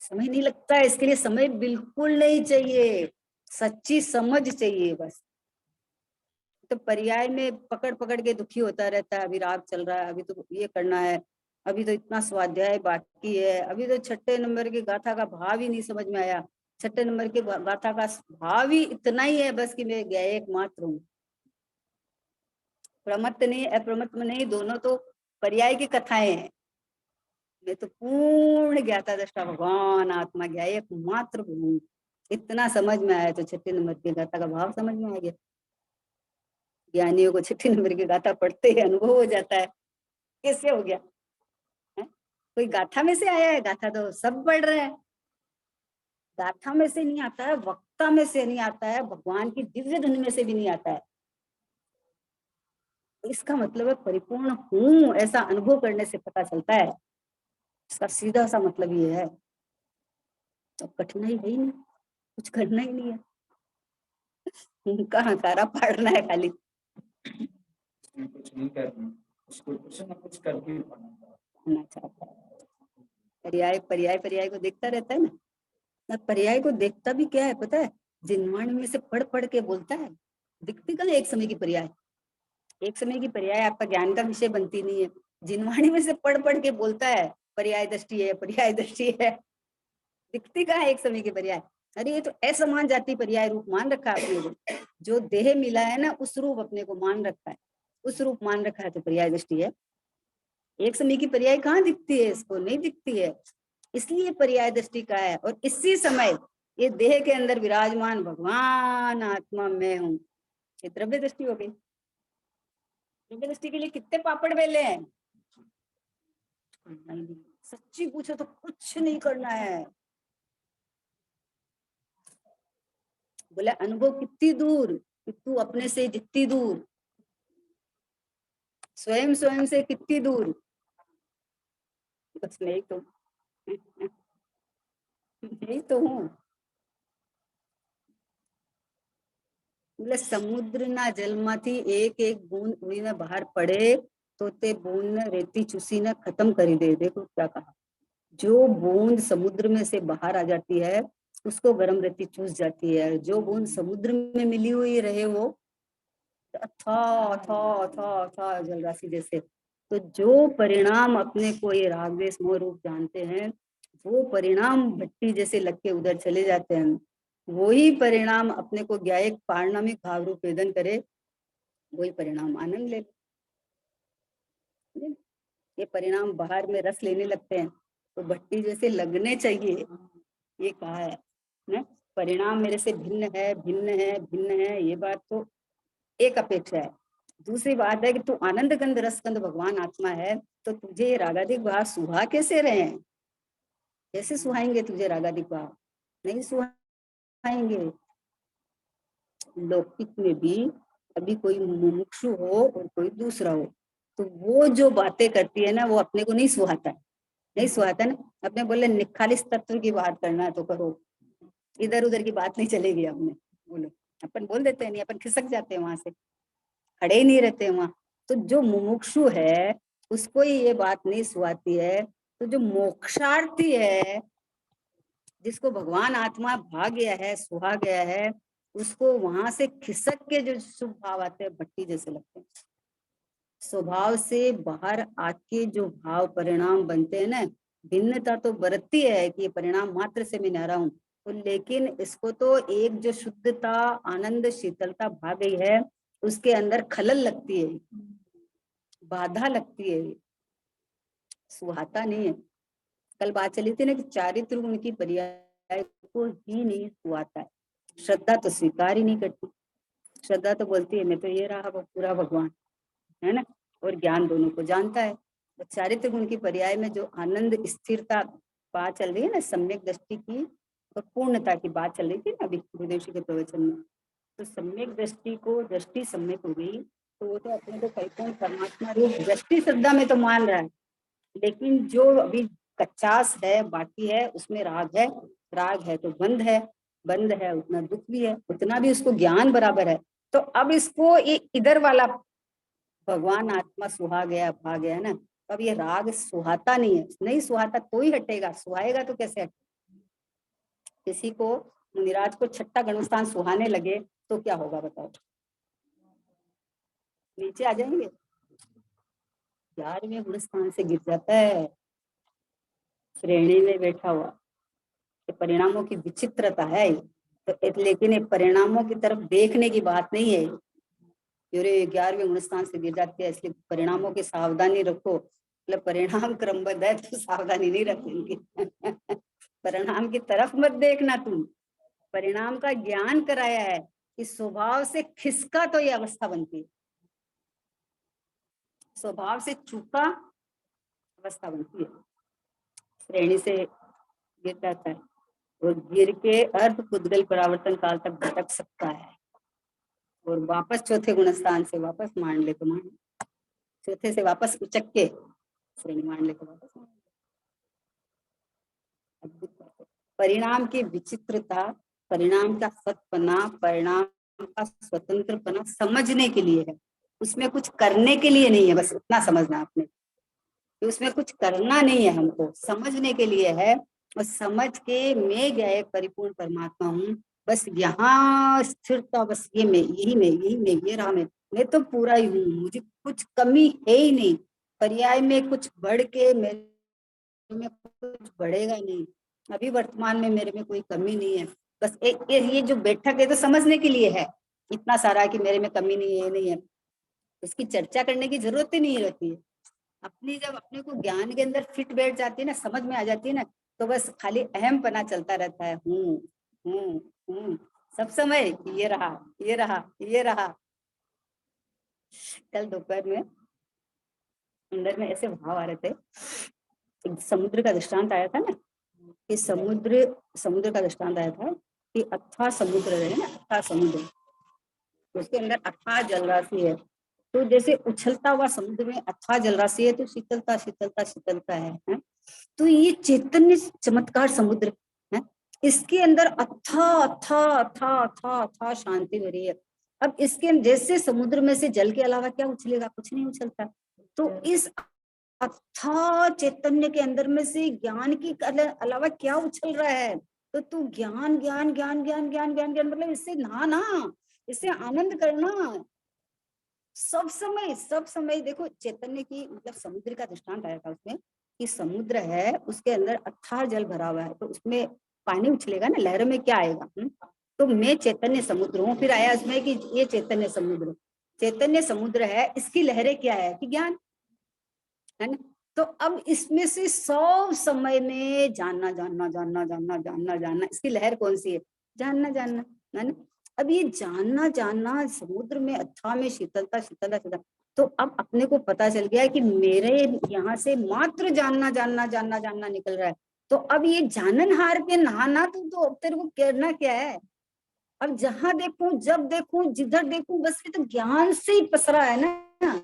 समय नहीं लगता है, इसके लिए समय बिल्कुल नहीं चाहिए, सच्ची समझ चाहिए बस। तो पर्याय में पकड़ पकड़ के दुखी होता रहता है, अभी राग चल रहा है, अभी तो ये करना है, अभी तो इतना स्वाध्याय बाकी है, अभी तो छठे नंबर की गाथा का भाव ही नहीं समझ में आया, छठे नंबर की गाथा का भाव ही इतना ही है बस कि मैं गया एकमात्र हूँ, प्रमत्त नहीं अप्रमत्त नहीं, दोनों तो पर्याय की कथाएं हैं। मैं तो पूर्ण ज्ञाता दृष्टा भगवान आत्मा गया एकमात्र हूँ, इतना समझ में आया तो छठे नंबर की गाथा का भाव समझ में आ गया। ज्ञानियों को छठे नंबर की गाथा पढ़ते ही अनुभव हो जाता है, कैसे हो गया है? कोई गाथा में से आया है, गाथा तो सब पढ़ रहे हैं, गाथा में से नहीं आता है, वक्ता में से नहीं आता है, भगवान की दिव्य धुन में से भी नहीं आता है। इसका मतलब है परिपूर्ण हूँ ऐसा अनुभव करने से पता चलता है। इसका सीधा सा मतलब ये है। तो कठिनाई है ही नहीं, कुछ करना ही नहीं है, उनका हकारा पाड़ना है खाली। कुछ नहीं करना, उसको कुछ ना कुछ करके होना चाहता है। पर्याय पर्याय पर्याय को देखता रहता है ना। पर्याय को देखता भी क्या है पता है, जिनवाणी में से पढ़ पढ़ के बोलता है। दिखती कहाँ एक समय की पर्याय, एक समय की पर्याय आपका ज्ञान का विषय बनती नहीं है। जिनवाणी में से पढ़ पढ़ के बोलता है पर्याय दृष्टि है, पर्याय दृष्टि है। दिखती कहाँ एक समय की पर्याय। अरे ये तो असमान जाति पर्याय रूप मान रखा है अपने को, जो देह मिला है ना उस रूप अपने को मान रखा है, उस रूप मान रखा है, तो पर्याय दृष्टि है। एक समय की पर्याय कहाँ दिखती है, इसको नहीं दिखती है, इसलिए पर्याय दृष्टि का है। और इसी समय ये देह के अंदर विराजमान भगवान आत्मा मैं हूँ, ये द्रव्य दृष्टि हो गई। द्रव्य दृष्टि के लिए कितने पापड़ बेले हैं। सच्ची पूछो तो कुछ नहीं करना है। बोले अनुभव कितनी दूर, कि तू अपने से जितनी दूर, स्वयं स्वयं से कितनी दूर, बस नहीं तो नहीं तो हूँ। बोले समुद्र ना जल माथी एक एक बूंद उड़ी में बाहर पड़े तो ते बूंद ने रेती चूसी ने खत्म कर दे। देखो क्या कहा, जो बूंद समुद्र में से बाहर आ जाती है उसको गर्म रेती चूस जाती है। जो बूंद समुद्र में मिली हुई रहे वो अथा अथा अथा अथा जलराशि जैसे। तो जो परिणाम अपने को ये राग द्वेष मोह रूप जानते हैं, वो परिणाम भट्टी जैसे लग के उधर चले जाते हैं। वही परिणाम अपने को ज्ञायक पारणमिक भाव रूप वेदन करे, वही परिणाम आनंद ले। ये परिणाम बाहर में रस लेने लगते हैं तो भट्टी जैसे लगने चाहिए, ये कहा है ना। परिणाम मेरे से भिन्न है भिन्न है भिन्न है, ये बात तो एक अपेक्षा है। दूसरी बात है कि तू आनंद गंध रस गंध भगवान आत्मा है, तो तुझे ये रागादिक भाव सुहा कैसे रहे हैं, कैसे सुहाएंगे तुझे रागादिक भाव, नहीं सुहाएंगे। लौकिक में भी अभी कोई मुमुक्षु हो और कोई दूसरा हो, तो वो जो बातें करती है ना वो अपने को नहीं सुहाता है, नहीं सुहाता ना। अपने बोले निखालिस तत्व की बात करना है तो करो, इधर उधर की बात नहीं चलेगी। अपने बोलो, अपन बोल देते हैं नहीं, अपन खिसक जाते हैं वहां से, खड़े ही नहीं रहते वहां। तो जो मुमुक्षु है उसको ही ये बात नहीं सुहाती है। तो जो मोक्षार्थी है, जिसको भगवान आत्मा भा गया है सुहा गया है, उसको वहां से खिसक के जो शुभ भाव आते हैं भट्टी जैसे लगते हैं। स्वभाव से बाहर आके जो भाव परिणाम बनते हैं ना, भिन्नता तो बरतती है कि ये परिणाम मात्र से मैं रहा हूँ, तो लेकिन इसको तो एक जो शुद्धता आनंद शीतलता भा गई है उसके अंदर खलल लगती है, बाधा लगती है, सुहाता नहीं है। कल बात चली थी ना कि चारित्र गुण की पर्याय को ही नहीं सुहाता है। श्रद्धा तो स्वीकार ही नहीं करती, श्रद्धा तो बोलती है मैं तो ये रहा वो पूरा भगवान है ना, और ज्ञान दोनों को जानता है। तो चारित्र गुण की पर्याय में जो आनंद स्थिरता बात चल रही है ना, सम्यक दृष्टि की और पूर्णता की बात चल रही थी ना अभी गुरुदेव जी के प्रवचन में, तो सम्यक दृष्टि को दृष्टि सम्यक हो गई तो वो तो अपने को परिपूर्ण परमात्मा रूप दृष्टि श्रद्धा में तो मान रहा है, लेकिन जो अभी कच्चास है बाकी है उसमें राग है, राग है तो बंध है, बंध है उतना दुख भी है, उतना भी उसको ज्ञान बराबर है। तो अब इसको ये इधर वाला भगवान आत्मा सुहा गया भा गया ना, तो अब ये राग सुहाता नहीं है, नहीं सुहाता तो ही हटेगा, सुहाएगा तो कैसे हटे। किसी को मुनिराज को छठा गणस्थान सुहाने लगे तो क्या होगा बताओ, नीचे आ जाएंगे, 11वें गुणस्थान से गिर जाता है, श्रेणी में बैठा हुआ। ये परिणामों की विचित्रता है। तो लेकिन ये परिणामों की तरफ देखने की बात नहीं है, पूरे 11वें गुणस्थान से गिर जाती है, इसलिए परिणामों की सावधानी रखो। मतलब परिणाम क्रमबद्ध है तो सावधानी नहीं रखेंगे परिणाम की तरफ मत देखना तुम, परिणाम का ज्ञान कराया है कि स्वभाव से खिसका तो ये अवस्था बनती है, स्वभाव से चूका अवस्था बनती है, श्रेणी से गिर जाता है। और गिर के अर्ध पुद्गल परावर्तन काल तक भटक सकता है और वापस चौथे गुणस्थान से वापस मान ले तो मान, चौथे से वापस उचक के श्रेणी मान ले तो वापस मान। अद्भुत बात है। परिणाम की विचित्रता, परिणाम का सतपना, परिणाम का स्वतंत्रपना समझने के लिए है, उसमें कुछ करने के लिए नहीं है। बस इतना समझना आपने कि उसमें कुछ करना नहीं है, हमको समझने के लिए है। और समझ के मैं क्या एक परिपूर्ण परमात्मा हूँ, बस यहाँ स्थिरता, बस ये मैं, यही मैं, यही मैं, ये रहा मैं तो पूरा ही हूँ, मुझे कुछ कमी है ही नहीं। पर्याय में कुछ बढ़ के मेरे में कुछ बढ़ेगा नहीं। अभी वर्तमान में मेरे में कोई कमी नहीं है। बस एक ये जो बैठक है तो समझने के लिए है, इतना सारा कि मेरे में कमी नहीं है, नहीं है, उसकी चर्चा करने की जरूरत ही नहीं रहती है। अपनी जब अपने को ज्ञान के अंदर फिट बैठ जाती है ना, समझ में आ जाती है ना, तो बस खाली अहम पना चलता रहता है। हूँ सब समय, ये रहा, ये रहा, ये रहा। कल दोपहर में अंदर में ऐसे भाव आ रहे थे, एक समुद्र का दृष्टांत आया था ना, कि समुद्र का दृष्टांत आया था कि अथाह समुद्र है ना, अथाह समुद्र, उसके अंदर अथाह जलराशि है। तो जैसे उछलता हुआ समुद्र में अथाह जलराशि है, तो शीतलता शीतलता शीतलता है? तो ये चैतन्य चमत्कार समुद्र है, इसके अंदर अथा अथा अथा अथा अथा शांति भरी है। अब इसके जैसे समुद्र में से जल के अलावा क्या उछलेगा? कुछ नहीं उछलता। तो इस अथा चैतन्य के अंदर में से ज्ञान की अलावा क्या उछल रहा है? तो तू ज्ञान ज्ञान ज्ञान ज्ञान ज्ञान ज्ञान ज्ञान, मतलब इससे नहाना, इससे आनंद करना सब समय। देखो चैतन्य की मतलब समुद्र का दृष्टांत आया था उसमें, कि समुद्र है, उसके अंदर अथाह जल भरा हुआ है, तो उसमें पानी उछलेगा ना, लहरों में क्या आएगा? तो मैं चैतन्य समुद्र हूँ। फिर आया उसमें कि ये चैतन्य समुद्र है, इसकी लहरें क्या है? कि ज्ञान है ना। तो अब इसमें से सब समय में जानना जानना जानना जानना जानना जानना, इसकी लहर कौन सी है? जानना जानना, है ना। अब ये जानना जानना समुद्र में, अथाह में शीतलता शीतलता शीतलता, तो अब अपने को पता चल गया कि मेरे यहाँ से मात्र जानना जानना जानना जानना निकल रहा है। तो अब ये जानन हार के नहाना, तो अब तेरे को करना क्या है? अब जहां देखूं, जब देखूं, जिधर देखूं, बस ये तो ज्ञान से ही पसरा है ना,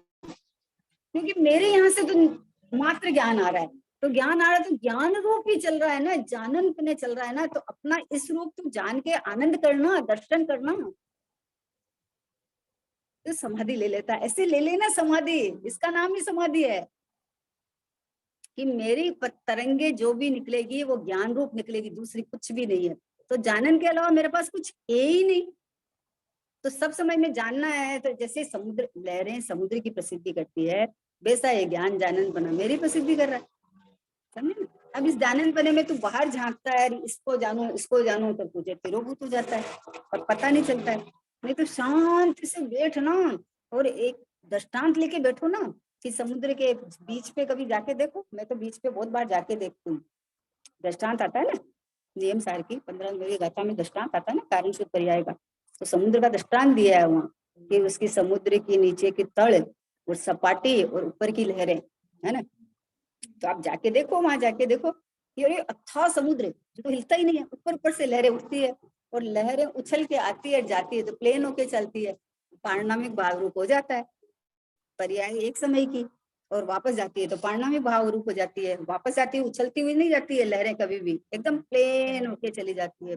क्योंकि मेरे यहाँ से तो मात्र ज्ञान आ रहा है। तो ज्ञान आ रहा है तो ज्ञान रूप ही चल रहा है ना, जानन पने चल रहा है ना, तो अपना इस रूप तो जान के आनंद करना, दर्शन करना। तो समाधि ले लेता है, ऐसे ले लेना समाधि, इसका नाम ही समाधि है। कि मेरी तरंगे जो भी निकलेगी वो ज्ञान रूप निकलेगी, दूसरी कुछ भी नहीं है। तो जानन के अलावा मेरे पास कुछ है ही नहीं। तो सब समय में जानना है, तो जैसे समुद्र लहरें समुद्र की प्रसिद्धि करती है, वैसा ये ज्ञान जानन बना मेरी प्रसिद्धि कर रहा है, समझे ना। अब इस जानन बने में तू बाहर झांकता है, इसको जानू, तो तुझे तिरोभूत हो जाता है और पता नहीं चलता है। नहीं तो शांति से बैठ ना, और एक दृष्टांत लेके बैठो ना, कि समुद्र के बीच पे कभी जाके देखो। मैं तो बीच पे बहुत बार जाके देखती हूँ। दृष्टांत आता है ना, नियम सार की 15 गाथा में दृष्टांत आता है ना, कारण से पर्याय का। तो समुद्र का दृष्टांत दिया है वहाँ, कि उसकी समुद्र की नीचे की तल और सपाटी और ऊपर की लहरें, है ना। तो आप जाके देखो, वहां जाके देखो कि अरे अथाह समुद्र जो हिलता ही नहीं है, ऊपर ऊपर से लहरें उठती है और लहरें उछल के आती है जाती है, तो प्लेन होके चलती है, पारिणामिक भाव रूप हो जाता है। पर्याय एक समय की, और वापस जाती है तो पारिणामिक भाव रूप हो जाती है। वापस जाती है, उछलती हुई नहीं जाती है लहरें कभी भी, एकदम प्लेन होके चली जाती है।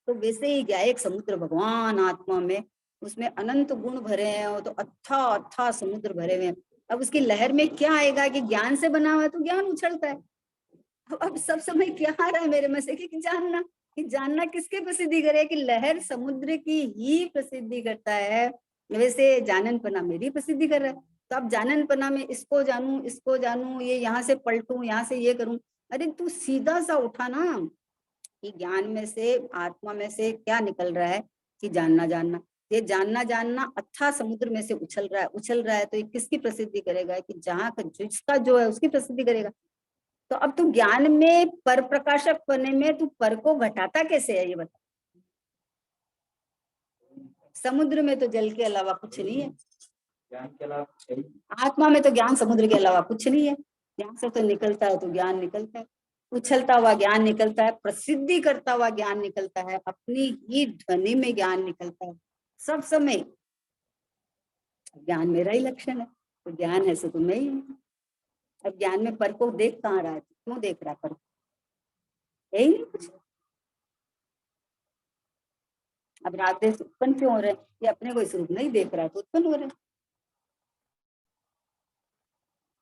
तो वैसे ही क्या, एक समुद्र भगवान आत्मा में, उसमें अनंत गुण भरे हैं, तो अथाह अथाह समुद्र भरे हुए हैं। अब उसकी लहर में क्या आएगा? कि ज्ञान से बना हुआ है, तो ज्ञान उछलता है। अब सब समय क्या आ रहा है मेरे में से? कि जानना, कि जानना किसके प्रसिद्धि करे? कि लहर समुद्र की ही प्रसिद्धि करता है, वैसे जाननपना मेरी प्रसिद्धि कर रहा है। तो अब जाननपना में इसको जानू, ये यहाँ से पलटू, यहाँ से ये करूं। अरे तू सीधा सा उठा ना, कि ज्ञान में से, आत्मा में से क्या निकल रहा है? कि जानना जानना। ये जानना जानना अथाह समुद्र में से उछल रहा है, तो ये किसकी प्रसिद्धि करेगा? कि जहाँ का जिसका जो है उसकी प्रसिद्धि करेगा। तो अब तू ज्ञान में पर प्रकाशक बने में तू पर को घटाता कैसे है? ये बता। समुद्र में तो जल के अलावा कुछ नहीं है, ज्ञान के अलावा आत्मा में तो ज्ञान समुद्र के अलावा कुछ नहीं है। ज्ञान से तो निकलता है, तो ज्ञान निकलता है, उछलता हुआ ज्ञान निकलता है, प्रसिद्धि करता हुआ ज्ञान निकलता है, अपनी ही ध्वनि में ज्ञान निकलता है सब समय। ज्ञान मेरा ही लक्षण है, तो ज्ञान है सो तुम नहीं है। अब ज्ञान में पर को देख कहाँ रहा है, क्यों देख रहा है पर, यही नहीं कुछ। अब राग देश उत्पन्न क्यों हो रहे हैं, ये अपने को स्वरूप नहीं देख रहा है तो उत्पन्न हो रहे हैं।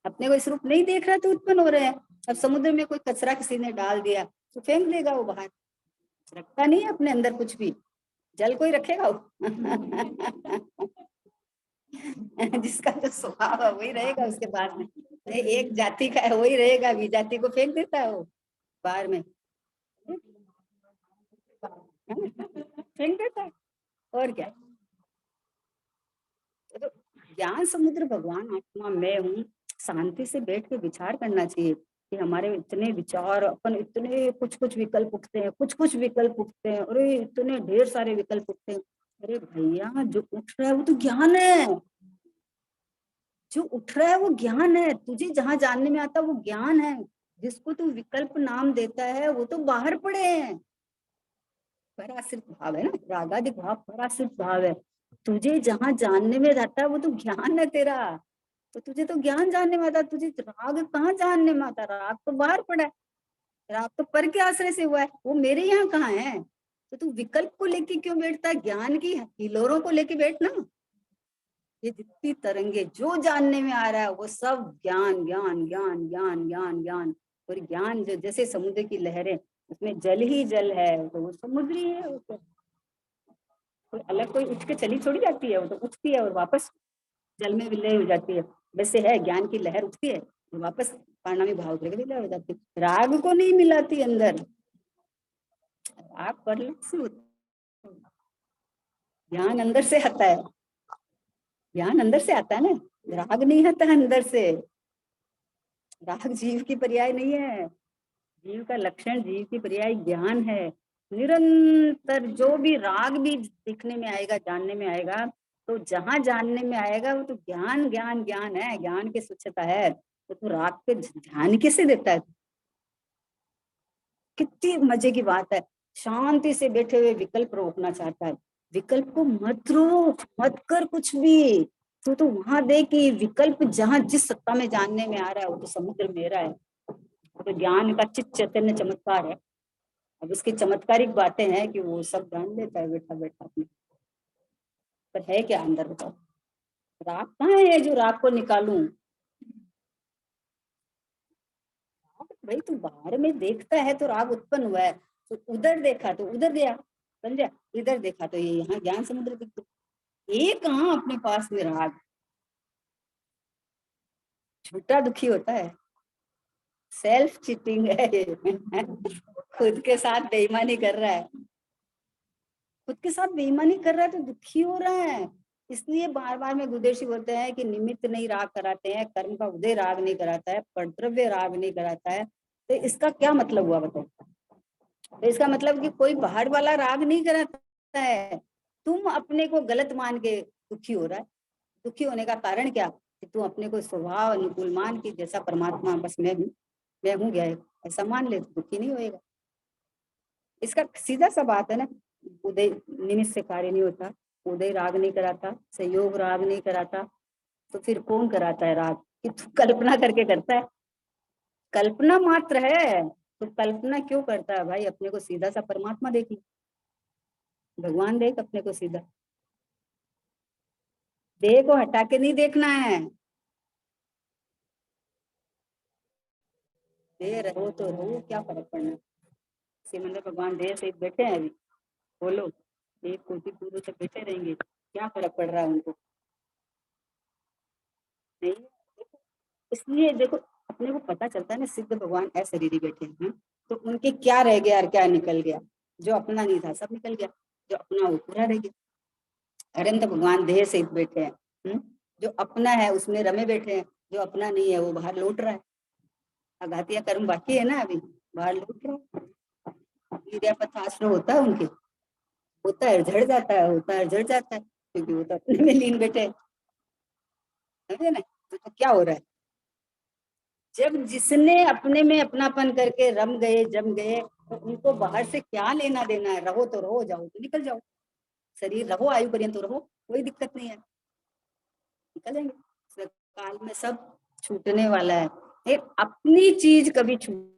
अपने को स्वरूप नहीं देख रहा तो उत्पन्न हो रहे हैं। अब समुद्र में कोई कचरा किसी ने डाल दिया तो फेंक देगा वो बाहर, रखता नहीं है अपने अंदर कुछ भी। जल कोई रखेगा वो जिसका जो स्वभाव है वही रहेगा उसके पास में। एक जाति का है वही रहेगा, भी जाति को फेंक देता है वो बाहर में, फेंक देता है। और क्या, तो ज्ञान समुद्र भगवान आत्मा मैं हूँ, शांति से बैठ के विचार करना चाहिए कि हमारे इतने विचार, अपन इतने कुछ कुछ विकल्प उठते हैं, कुछ कुछ विकल्प उठते हैं, अरे इतने ढेर सारे विकल्प उठते हैं। अरे भैया जो उठ रहा है वो तो ज्ञान है, जो उठ रहा है वो ज्ञान है, तुझे जहां जानने में आता वो ज्ञान है। जिसको तू विकल्प नाम देता है वो तो बाहर पड़े हैं। पराश्रित भाव है ना, रागादिक भाव पराश्रित भाव है। तुझे जहां जानने में आता है वो तो ज्ञान है तेरा, तो तुझे तो ज्ञान जानने में आता, तुझे राग कहाँ जानने में आता, राग तो बाहर पड़ा है। राग तो पर के आश्रय से हुआ है, वो मेरे यहाँ कहाँ है। तो तू विकल्प को लेके क्यों बैठता है, ज्ञान की हिलोरों को लेके बैठना। ये जितनी तरंगे जो जानने में आ रहा है वो सब ज्ञान ज्ञान ज्ञान ज्ञान ज्ञान ज्ञान। और ज्ञान जो जैसे समुद्र की लहरें, उसमें जल ही जल है तो वो समुद्र ही है। वो कोई अलग कोई उठ के चली थोड़ी जाती है, वो तो उठती है और वापस जल में विलय हो जाती है। वैसे है ज्ञान की लहर उठती है और वापस परिणामी भाव करके विलय हो जाती है, राग को नहीं मिलाती अंदर। राग पर से होता है, ज्ञान अंदर से आता है, ज्ञान अंदर से आता है ना, राग नहीं आता है अंदर से। राग जीव की पर्याय नहीं है, जीव का लक्षण, जीव की पर्याय ज्ञान है। निरंतर जो भी राग भी दिखने में आएगा, जानने में आएगा, तो जहां जानने में आएगा वो तो ज्ञान ज्ञान ज्ञान है, ज्ञान की स्वच्छता है। तो तू राग पे ध्यान कैसे देता है, कितनी मजे की बात है। शांति से बैठे हुए विकल्प रोकना चाहता है, विकल्प को मत रोक, मत कर कुछ भी। तो वहां देख कि विकल्प जहां जिस सत्ता में जानने में आ रहा है वो तो समुद्र मेरा है। तो ज्ञान का चित चैतन्य चमत्कार है। अब इसकी चमत्कारिक बातें हैं कि वो सब जान लेता है बैठा बैठा अपने, पर है क्या अंदर बताओ। राग कहाँ है जो राग को निकालूं। भाई तू बाहर में देखता है तो राग उत्पन्न हुआ है, तो उधर देखा तो उधर गया, समझा, इधर देखा तो ये यहाँ ज्ञान समुद्र दिखता, ये कहाँ अपने पास में राग। झूठा दुखी होता है, सेल्फ चीटिंग है ये खुद के साथ बेईमानी कर रहा है, खुद के साथ बेईमानी कर रहा है तो दुखी हो रहा है। इसलिए बार बार में गुदेशी बोलते हैं कि निमित्त नहीं राग कराते हैं, कर्म का उदय राग नहीं कराता है, परद्रव्य राग नहीं कराता है। तो इसका क्या मतलब हुआ बताओ। तो इसका मतलब कि कोई बाहर वाला राग नहीं कराता है, तुम अपने को गलत मान के दुखी हो रहा है। दुखी होने का कारण क्या, कि तू अपने को स्वभाव अनुकूल मान के जैसा परमात्मा बस मैं हूँ क्या ऐसा मान ले, तो दुखी नहीं होएगा। इसका सीधा सा बात है ना, उदय निमित्त से कार्य नहीं होता, उदय राग नहीं कराता, संयोग राग नहीं कराता, तो फिर कौन कराता है राग, कि तू कल्पना करके करता है, कल्पना मात्र है। तो कल्पना क्यों करता है भाई, अपने को सीधा सा परमात्मा देखी, भगवान देख अपने को सीधा, देह को हटा के नहीं देखना है। देह रहो तो रहो, क्या फर्क पड़ना है। सिमंदर भगवान देह से बैठे हैं अभी, बोलो, एक कोटि पूर्व तक बैठे रहेंगे, क्या फर्क पड़ रहा है उनको, नहीं। इसलिए देखो अपने को पता चलता है ना, सिद्ध भगवान अशरीरी बैठे हैं, तो उनके क्या रह गया और क्या निकल गया, जो अपना नहीं था सब निकल गया, जो अपना वो पूरा रह गया। अनंत भगवान देह से बैठे हैं, जो अपना है उसमें रमे बैठे हैं, जो अपना नहीं है वो बाहर लौट रहा है। अघातिया कर्म बाकी है ना अभी, बाहर लौट रहा है। निर्यापथाश्रय होता है उनके, होता है झड़ जाता है, होता है झड़ जाता है, क्योंकि वो तो अपने में लीन बैठे हैं, समझे ना। तो क्या हो रहा है, जब जिसने अपने में अपनापन करके रम गए, जम गए, तो उनको बाहर से क्या लेना देना है। रहो तो रहो, जाओ तो निकल जाओ। शरीर रहो, आयु पर्यंत तो रहो, कोई दिक्कत नहीं है, निकल जाएंगे। काल में सब छूटने वाला है। अपनी चीज कभी छूटेगी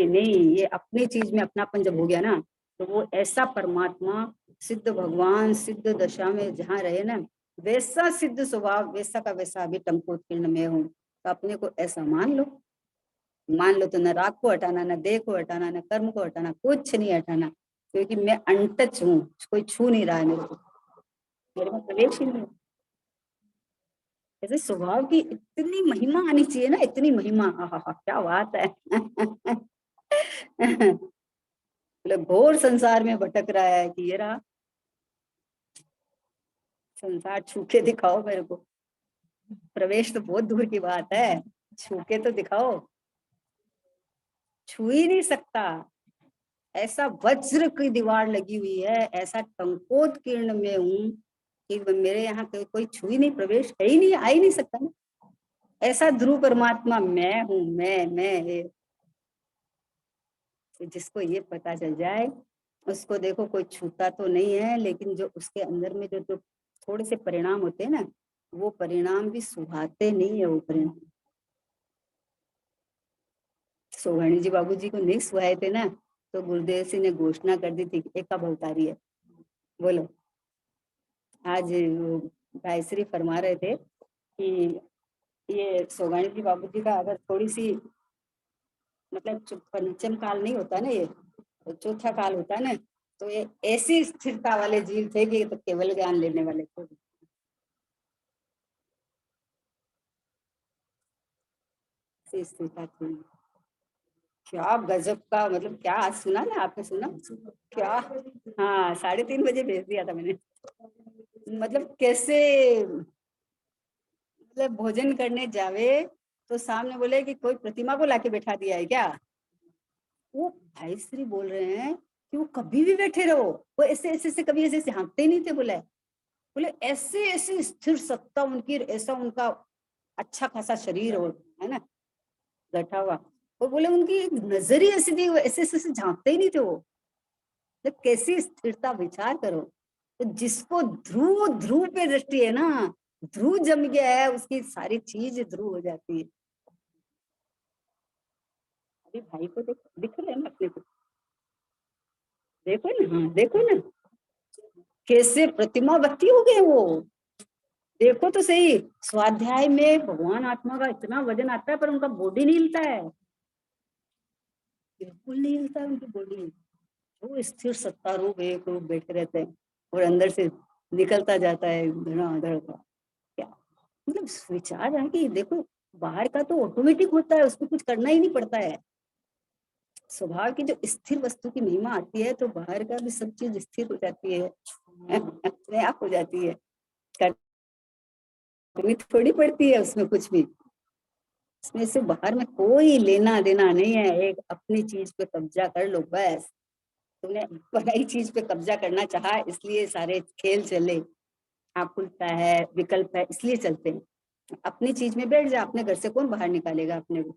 नहीं। ये अपनी चीज में अपनापन जब हो गया ना, तो वो ऐसा परमात्मा, सिद्ध भगवान, सिद्ध दशा में जहाँ रहे ना, वैसा सिद्ध स्वभाव, वैसा का वैसा अभी टंकोत्कीर्ण में हूँ। तो अपने को ऐसा मान लो। मान लो तो न राग को हटाना, न देह को हटाना, न कर्म को हटाना, कुछ नहीं हटाना, क्योंकि मैं अनटच हूँ। कोई छू नहीं रहा है मेरे को, मेरे में प्रवेश ही नहीं है। ऐसे स्वभाव की इतनी महिमा आनी चाहिए ना, इतनी महिमा। आहा, क्या बात है। मतलब घोर संसार में भटक रहा है कि ये रहा संसार, छू के दिखाओ मेरे को। प्रवेश तो बहुत दूर की बात है, छू के तो दिखाओ। छू ही नहीं सकता। ऐसा वज्र की दीवार लगी हुई है, ऐसा टंकोत्कीर्ण में हूँ कि मेरे यहाँ कोई छू ही नहीं, प्रवेश है ही नहीं, आ ही नहीं सकता ना। ऐसा ध्रुव परमात्मा मैं हूँ, मैं। जिसको ये पता चल जाए, उसको देखो कोई छूता तो नहीं है, लेकिन जो उसके अंदर में जो थोड़े से परिणाम होते हैं ना, वो परिणाम भी सुहाते नहीं है। वो परिणाम सोहणी जी बाबू जी को नहीं सुहाए थे ना, तो गुरुदेव सिंह ने घोषणा कर दी थी कि एक अब अवतारी है। बोलो, आज वो भाई श्री फरमा रहे थे कि ये सोगाणी जी बाबू जी का अगर थोड़ी सी, मतलब पंचम काल नहीं होता ना, ये तो चौथा काल होता है ना, तो ये ऐसी स्थिरता वाले जीव थे कि ये तो केवल ज्ञान लेने वाले थे। ऐसी स्थिरता थी। क्या गजब का, मतलब क्या आज सुना ना, आपने सुना क्या? हाँ, 3:30 बजे भेज दिया था मैंने। मतलब कैसे, मतलब भोजन करने जावे तो सामने बोले कि कोई प्रतिमा को लाके बैठा दिया है क्या। वो भाई श्री बोल रहे हैं कि वो कभी भी बैठे रहो, वो ऐसे ऐसे से कभी ऐसे हाँकते ही नहीं थे। बोले बोले ऐसे ऐसे स्थिर सत्ता उनकी, ऐसा उनका अच्छा खासा शरीर हो, है ना, बैठा हुआ। और बोले उनकी नजर ही ऐसी थी, वो ऐसे ऐसे झांकते ही नहीं थे वो। तो कैसी स्थिरता, विचार करो। तो जिसको ध्रुव ध्रुव पे दृष्टि है ना, ध्रुव जम गया है, उसकी सारी चीज ध्रुव हो जाती है। अभी भाई को देखो, दिख रहे हैं ना अपने को, देखो ना, हाँ देखो ना, कैसे प्रतिमा बत्ती हो गए वो। देखो तो सही, स्वाध्याय में भगवान आत्मा का इतना वजन आता है, पर उनका बॉडी नहीं हिलता है, बिल्कुल नहीं हिलता है उनकी बॉडी। वो स्थिर सत्ता रूप एक रूप बैठे रहते हैं, और अंदर से निकलता जाता है धड़ाधड़ का। क्या मतलब विचार है कि देखो, बाहर का तो ऑटोमेटिक होता है, उसको कुछ करना ही नहीं पड़ता है। स्वभाव की जो स्थिर वस्तु की महिमा आती है, तो बाहर का भी सब चीज स्थिर हो जाती है, अपने आप हो जाती है। करनी थोड़ी पड़ती है उसमें कुछ भी। इसमें से बाहर में कोई लेना देना नहीं है। एक अपनी चीज पे कब्जा कर लो बस। तुमने बड़ी चीज पे कब्जा करना चाहा, इसलिए सारे खेल चले। हाँ, खुलता है, विकल्प है, इसलिए चलते हैं। अपनी चीज में बैठ जा, अपने घर से कौन बाहर निकालेगा अपने को।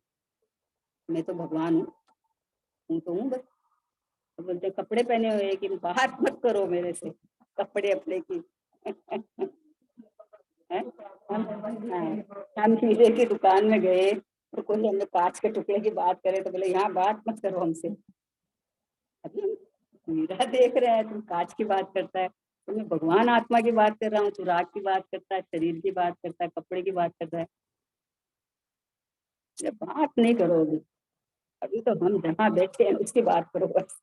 मैं तो भगवान हूँ तो हूँ बस। तो बोलते हैं, कपड़े पहने हुए कि बाहर मत करो मेरे से कपड़े अपने की। है? हम हीरे की दुकान में गए, तो कोई हमें कांच के टुकड़े की बात करे तो बोले यहाँ बात मत करो हमसे। अभी हम हीरा देख रहे हैं, तुम कांच की बात करता है। तो मैं भगवान आत्मा की बात कर रहा हूँ, तू राग की बात करता है, शरीर की बात करता है, कपड़े की बात करता है। ये बात नहीं करो अभी। अभी तो हम जहाँ बैठे हैं उसकी बात करो बस।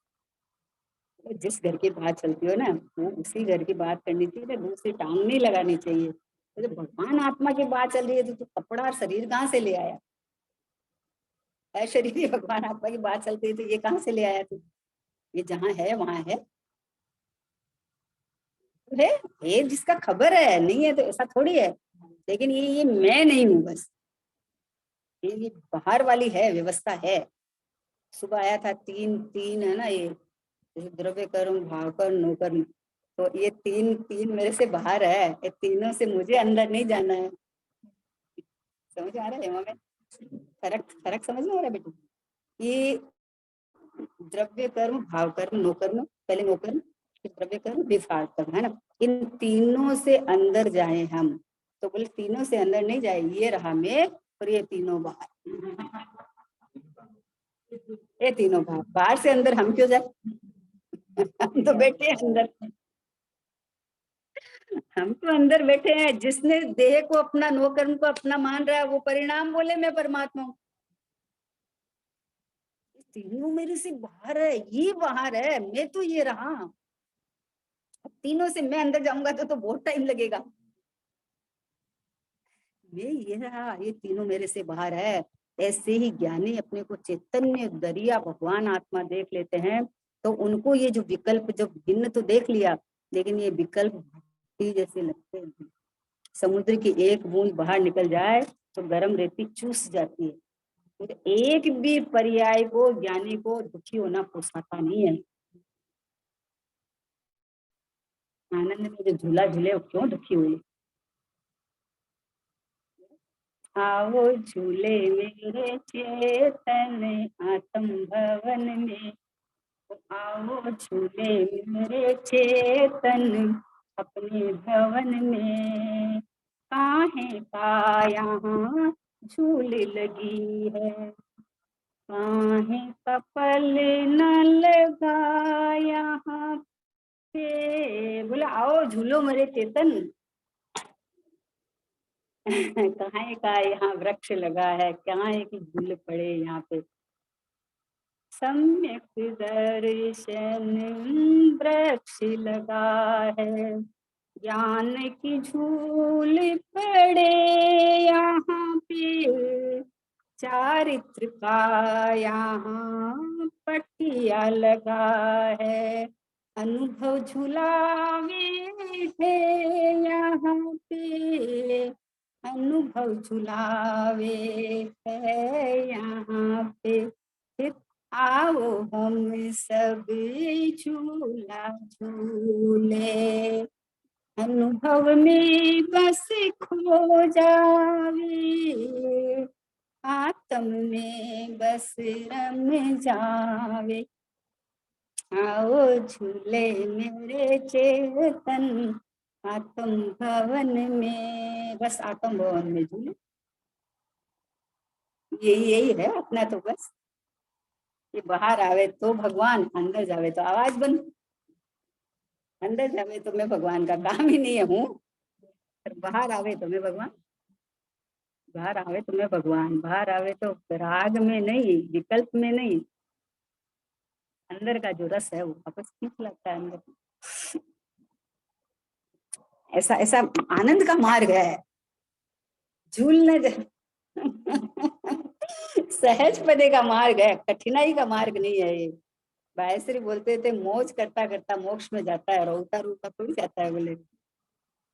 तो जिस घर की बात चलती हो ना, वो उसी घर की बात करनी चाहिए, दूसरी टांग नहीं लगानी चाहिए। तो जब भगवान आत्मा की बात चल रही है, तो तू कपड़ा और शरीर कहाँ से ले आया है? शरीर ही भगवान आत्मा की बात चलती है, तो ये कहाँ से ले आया तू? ये जहाँ है वहां है। तो है, ये जिसका खबर है, नहीं है तो ऐसा थोड़ी है। लेकिन ये मैं नहीं हूँ बस। ये बाहर वाली है, व्यवस्था है। सुबह आया था, तीन तीन है ना ये, द्रव्य कर्म, भाव कर्म, नो कर्म। तो ये तीन तीन मेरे से बाहर है, ये तीनों से मुझे अंदर नहीं जाना है। समझ आ रहा है हेमा में? फर्क फर्क समझ में आ रहा है बेटी? ये द्रव्य कर्म, भाव कर्म, नो कर्म, पहले नो कर्म, फिर द्रव्य कर्म, विभाग कर्म, है ना। इन तीनों से अंदर जाए हम, तो बोले तीनों से अंदर नहीं जाए, ये रहा मैं और ये तीनों बाहर। ये तीनों बाहर, बाहर से अंदर हम क्यों जाए? हम तो बैठे हैं अंदर, हम तो अंदर बैठे हैं। जिसने देह को अपना, नो कर्म को अपना मान रहा है, वो परिणाम बोले मैं परमात्मा हूँ। तीनों मेरे से बाहर है, ये बाहर है, मैं तो ये रहा। अब तीनों से मैं अंदर जाऊंगा तो बहुत टाइम लगेगा। मैं ये रहा, ये तीनों मेरे से बाहर है। ऐसे ही ज्ञानी अपने को चैतन्य दरिया भगवान आत्मा देख लेते हैं, तो उनको ये जो विकल्प, जब भिन्न तो देख लिया, लेकिन ये विकल्प भक्ति जैसे लगते हैं। समुद्र की एक बूंद बाहर निकल जाए तो गर्म रेती चूस जाती है। तो एक भी पर्याय को ज्ञानी को दुखी होना पोसाता नहीं है। आनंद में जो झूला झूले, वो क्यों दुखी हुए? आओ झूले मेरे चेतन आत्म भवन में, आओ झूले मेरे चेतन अपने भवन में। काहे का यहाँ झूल लगी है, काहे कपल न लगा यहाँ पे। बोला आओ झूलो मेरे चेतन। कहाँ का यहाँ वृक्ष लगा है, कहाँ है कि झूल पड़े यहाँ पे। सम्यक दर्शन वृक्ष लगा है, ज्ञान की झूल पड़े यहाँ पे। चारित्र का यहाँ पटिया लगा है, अनुभव झुलावे है यहाँ पे। अनुभव झुलावे है यहाँ पे। फिर आओ हम सब झूला झूले, अनुभव में बस खो जावे, आत्म में बस रम जावे। आओ झूले मेरे चेतन आत्म भवन में, बस आत्म भवन में झूले। यही यही है अपना तो बस। ये बाहर आवे तो भगवान, अंदर जावे तो आवाज बंद। अंदर जावे तो मैं भगवान का काम ही नहीं हूँ, बाहर आवे तो मैं भगवान। बाहर आवे तो मैं भगवान, बाहर आवे तो राग में नहीं, विकल्प में नहीं, अंदर का जो रस है वो वापस खींच लगता है अंदर। ऐसा ऐसा आनंद का मार्ग है, झूल न सहज पदे का मार्ग है, कठिनाई का मार्ग नहीं है ये। बायसरी बोलते थे मौज करता करता मोक्ष में जाता है, रोता रोता थोड़ी जाता है। बोले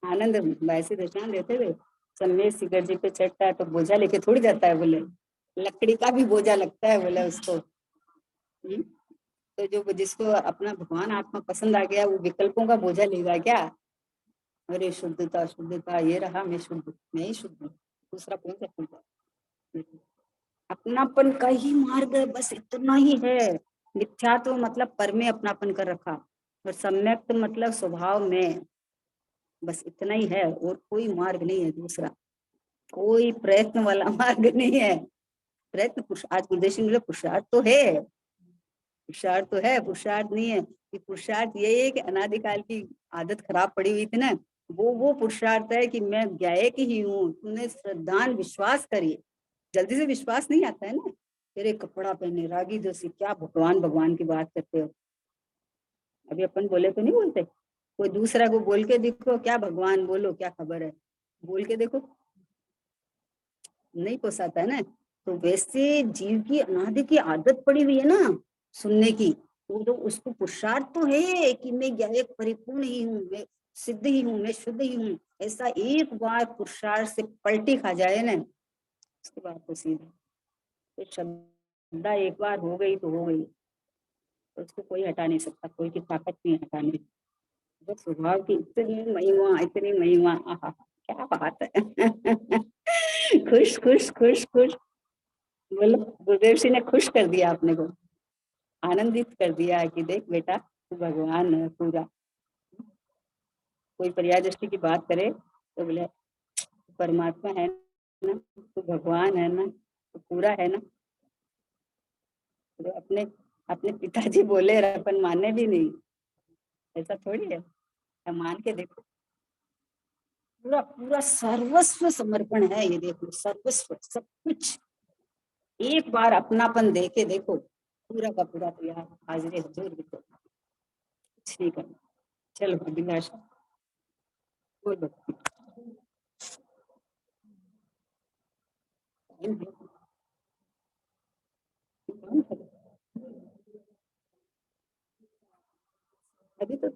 आनंद बायसी दर्शन देते थे, संदेश शिखर जी पे चढ़ता है तो बोझा लेके थोड़ी जाता है। बोले लकड़ी का भी बोझा लगता है बोले उसको। तो जो जिसको अपना भगवान आत्मा पसंद आ गया, वो विकल्पों का बोझा लेगा क्या? अरे शुद्धता शुद्धता, ये रहा मैं शुद्ध, मैं ही शुद्ध हूँ, दूसरा कौन सा शुद्ध है? अपनापन का ही मार्ग है, बस इतना ही है। मिथ्यात्व मतलब पर में अपनापन कर रखा, और सम्यक मतलब स्वभाव में, बस इतना ही है। और कोई मार्ग नहीं है दूसरा, कोई प्रयत्न वाला मार्ग नहीं है। प्रयत्न आज गुरुदेव सिंह पुरुषार्थ तो है, पुरुषार्थ तो है, पुरुषार्थ नहीं है कि पुरुषार्थ यही है कि अनादिकाल की आदत खराब पड़ी हुई थी ना, वो पुरुषार्थ है कि मैं गायक ही हूँ, तूने श्रद्धान विश्वास करिए। जल्दी से विश्वास नहीं आता है ना। तेरे कपड़ा पहने रागी जैसी, क्या भगवान भगवान की बात करते हो? अभी अपन बोले तो नहीं बोलते, कोई दूसरा को बोल के देखो क्या भगवान बोलो क्या खबर है, बोल के देखो, नहीं पोसाता है ना। तो वैसे जीव की अनादि की आदत पड़ी हुई है ना सुनने की, तो उसको पुरुषार्थ तो है कि मैं गायक परिपूर्ण ही हूँ, मैं सिद्ध ही हूँ, मैं शुद्ध ही हूँ। ऐसा एक बार पुरुषार्थ से पलटी खा जाए ना, उसके बाद तो सीधा तो श्रद्धा एक बार हो गई तो हो गई, तो उसको कोई हटा नहीं सकता, कोई की ताकत नहीं हटाने। जो स्वभाव की इतनी महिमा, इतनी महिमा, आहा क्या बात है। खुश खुश खुश खुश, बोलो गुरुदेव जी ने खुश कर दिया आपने को, आनंदित कर दिया कि देख बेटा तू भगवान है पूरा। कोई पर्याय दृष्टि की बात करे तो बोले परमात्मा है ना, तू भगवान है ना, तो पूरा है ना। तो अपने अपने पिताजी बोले और अपन माने भी नहीं, ऐसा थोड़ी है। अब मान के देखो, पूरा पूरा सर्वस्व समर्पण है ये, देखो सर्वस्व सब कुछ। एक बार अपनापन दे के देखो, पूरा का पूरा तैयार, हाजिर हजूर भी तो कुछ नहीं करना। चलो अभिलाषा बोलो। अभी तो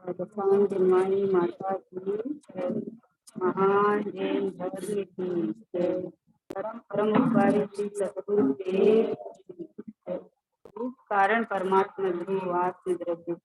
भगवान जन्मानी माता की जय। महान जैन धर्म की जय। परम परम उपकारी श्री सद्गुरु देव की जय। रूप कारण परमात्मा ध्रुव आत्म द्रव्य